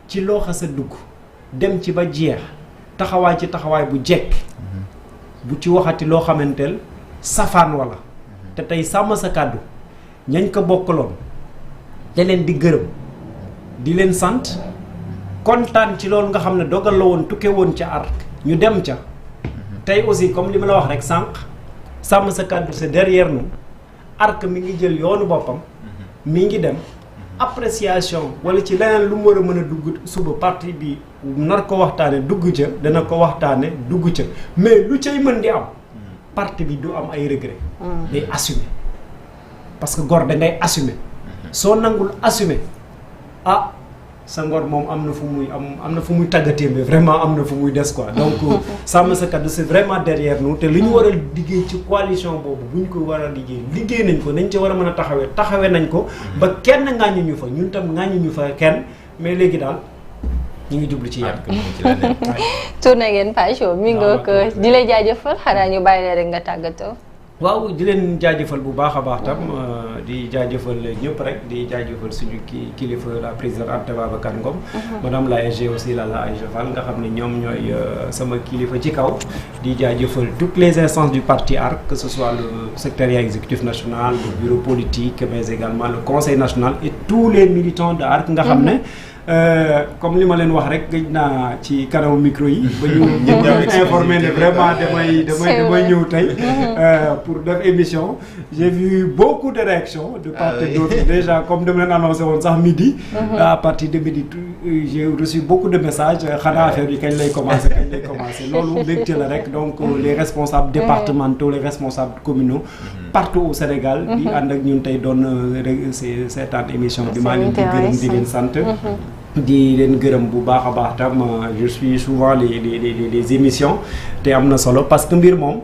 ci loo xas a dugg dem ci ba jeex taxawaay ci taxawaay bu jekk bu ci waxati loo xamanteel safaan wala te tey Sàmm Sa Kàddu ñañ ko bokkaloon te leen di gërëm di leen sant kontaan ci loolu nga xam ne dogal la woon tukke woon ca ARC ñu dem ca tey aussi comme li ma la wax rek sànq Sàmm Sa Kàddu c'est derrière nous ARC mi ngi jël yoonu boppam mi ngi dem appréciation wala ci leneen lu mu war a mën a dugg suba parti bi nar ko waxtaane dugg ca dana ko waxtaane dugg ca mais lu cay mën di am parti bi du am ay regret day assumer parce que gor da ngay assumer soo nangul assumer ah sa ngor moom am na fu muy tàggatee mais vraiment am na fu muy des quoi donc Sàmm Sa Kàddu c'est vraiment derrière nous te li ñu war a liggéey ci coalition boobu bu ñu ko war a liggéey nañ ko nañ ca war a mën a taxawee nañ ko ba kenn ŋàññu ñu fa ñun tam ŋàññu ñu fa kenn mais léegi daal ñu ngi jublu ci yàlla. tourné ngeen page mi nga ko di lay jaajëfal xanaa ñu bàyyi leen rek nga tàggatoo. waaw di leen jaajëfal bu baax a baax tam di jaajëfal ñëpp rek di jaajëfal suñu kilifa la présidente Anta Babacar Ngom madame la AG aussi la Aïcha Fall nga xam ne ñoom ñooy sama kilifa ci kaw di jaajëfal toutes les instances du parti ARC que ce soit le secrétariat exécutif national le bureau politique mais également le conseil national et tous les militants de ARC nga xam ne comme li ma leen wax rek gëj naa ci kanamu micro yi ba ñu informé ne vraiment damay ñëw tey pour def émission j'ai vu beaucoup de réactions de part et d'autre déjà comme dama leen annoncé woon sax midi à partir de midi j'ai reçu beaucoup de messages xanaa affaire bi kañ lay commencer loolu mbégte la rek donc les responsables départementaux les responsables communaux partout au Sénégal di ànd ak ñun tey doon seetaan émission bi maa leen di gërëm di leen sant di leen gërëm bu baax a baax tam je suis souvent les émissions te am na solo parce que mbir moom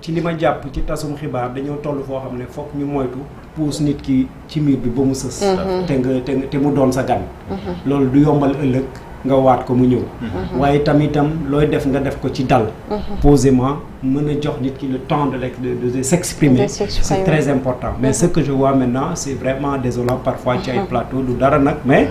ci li ma jàpp ci tasum xibaar dañoo toll foo xam ne fokk ñu moytu puus nit ki ci miir bi ba mu sës te mu doon sa gan loolu du yombal ëllëg nga waat ko mu ñëw waaye tamitam looy def nga def ko ci dal posément mën a jox nit ki le temps de s'exprimer c'est très important mais ce que je vois maintenant c'est vraiment désolant parfois ci ay plateau du dara nag mais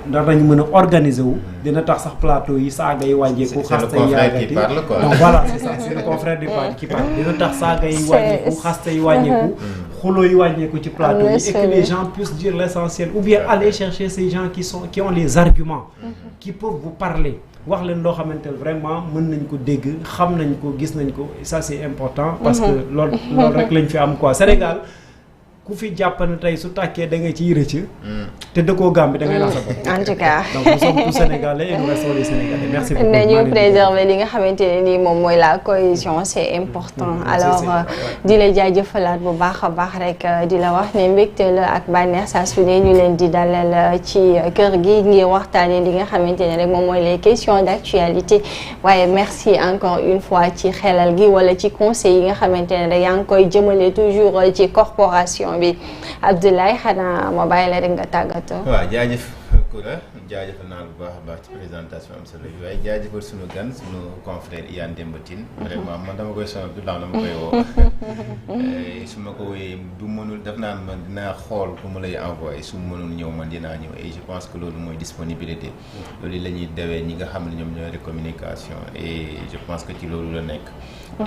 dara nañu mën a organiser wu dina tax sax plateau yi saaga yi wàññeeku xaste yi yaagati donc voilà c'est ça c'est le confrère du parti qui parle dina tax saaga yi wàññeeku xaste yi wàññeeku xuloo yi wàññeeku ci plateau yi et que les gens puissent dire l'essentiel ou bien aller chercher ces gens qui ont les arguments qui peuvent vous parler wax leen loo xamante ne vraiment mën nañ ko dégg xam nañ ko gis nañ ko ça c'est important parce que loolu rek lañ fi am quoi Sénégal ku fi jàpp ne tey su tàkkee da nga ciy rëcc. te dëkkoo Gambie da ngay nax sa bopp. en tout cas donc nous sommes tous sénégalais et nous restons les sénégalais. merci beaucoup nañu préserver li nga xamante ne nii moom mooy la cohésion c'est important. alors di la jaajëfalaat bu baax a baax rek di la wax ne mbégte la ak bànneex saa su ne ñu leen di dalal ci kër gi ngir waxtaanee li nga xamante ne rek moom mooy les questions d'actualité waaye merci encore une fois ci xelal gi wala ci conseil yi nga xamante ne rek yaa ngi koy jëmale toujours ci corporation bi Abdoulaye xanaa ma bàyyi la rek nga tàggatoo. waaw jaajëf Koura jaajëfal naa bu baax a baax ci présentation am solo yi waaye jaajëfal sunu gan sunu confrère Iyane Demba Tine vraiment man dama koy sonal du dama koy woo su ma ko wooyee du mënul def naan man dinaa xool ku ma lay envoyé su ma mënul ñëw man dinaa ñëw et je pense que loolu mooy disponibilité loolu la ñuy dewee ñi nga xam ne ñoom ñooy communication et je pense que ci loolu la nekk.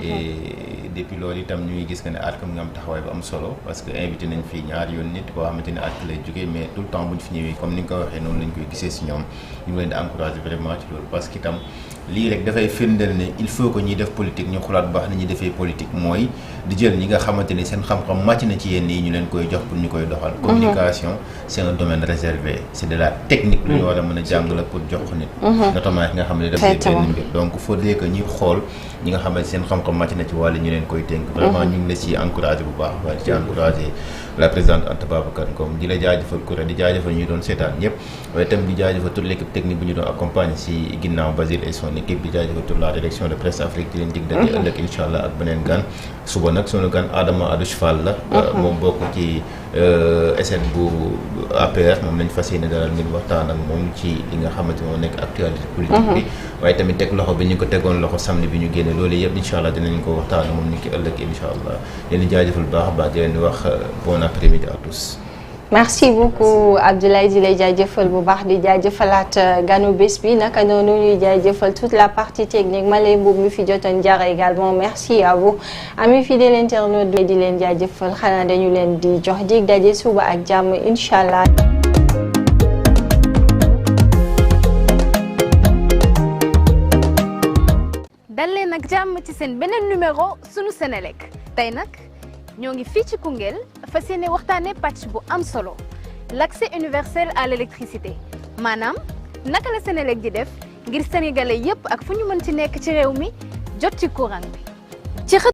et depuis loolu itam ñu ngi gis que ne ARC mu ngi am taxawaay bu am solo parce que invité nañ fii ñaari yoon nit boo xamante ne ARC lay jógee mais tout le temps bu ñu fi ñëwee comme ni nga ko waxee noonu lañ koy gisee si ñoom ñu ngi leen di encourager vraiment ci loolu parce que itam lii rek dafay firndeel ne il faut que ñuy def politique ñu xulaat bu baax ni ñuy defee politique mooy di jël ñi nga xamante ne seen xam-xam màcc na ci yenn yi ñu leen koy jox pour ñu koy doxal. communication c'est un domaine réservé c'est de la technique. lu ñu war a mën a jàng la pour jox ko nit. notamment ki nga xam ne dafay benn mbir donc il faudrait que ñuy xool ñi nga xamante seen xam-xam màcc na ci wàll ñu leen koy dénk. vraiment ñu ngi la ci encouragé bu baax waaye di ci encouragé la présidente Anta Babacar Ngom di la jaajëfal Koura di jaajëfal ñu doon seetaan ñëpp waaye itam di jaajëfal toute l'équipe technique bu ñu doon accompagner si ginnaaw Basile et son équipe di jaajëfal toute la rédaction de Presse Afrique di leen dig daje ëllëg incha allah ak beneen gan suba nag sunu gan Adama Adouche Fall la moom bokk ci SN bu APR moom lañ fas yéene dalal ngir waxtaan ak moom ci li nga xamante moo nekk actualité politique bi waaye tamit teg loxo bi ñu ko tegoon loxo samedi bi ñu génne loolu yëpp incha allah dinañ ko waxtaan moom ni ki ëllëg incha allah leen di jaajëfal baax a baax di leen di wax bon après-midi à tous. merci beaucoup Abdoulaye di lay jaajëfal bu baax di jaajëfalaat ganu bés bi naka noonu ñuy jaajëfal toute la partie technique Malay Mboub mi fi jotoon jar également merci à vous amis fidèles internautes di leen jaajëfal xanaa dañu leen di jox dig daje suba ak jàmm incha allah. dal leen ak jàmm ci seen beneen numéro sunu Senelec tey nag ñoo ngi fii ci Koungheul fas yéene waxtaanee pàcc bu am solo l'accès universel à l'électricité maanaam naka la Senelec di def ngir sénégalais yépp ak fu ñu mën ci nekk ci réew mi jot ci courant bi ci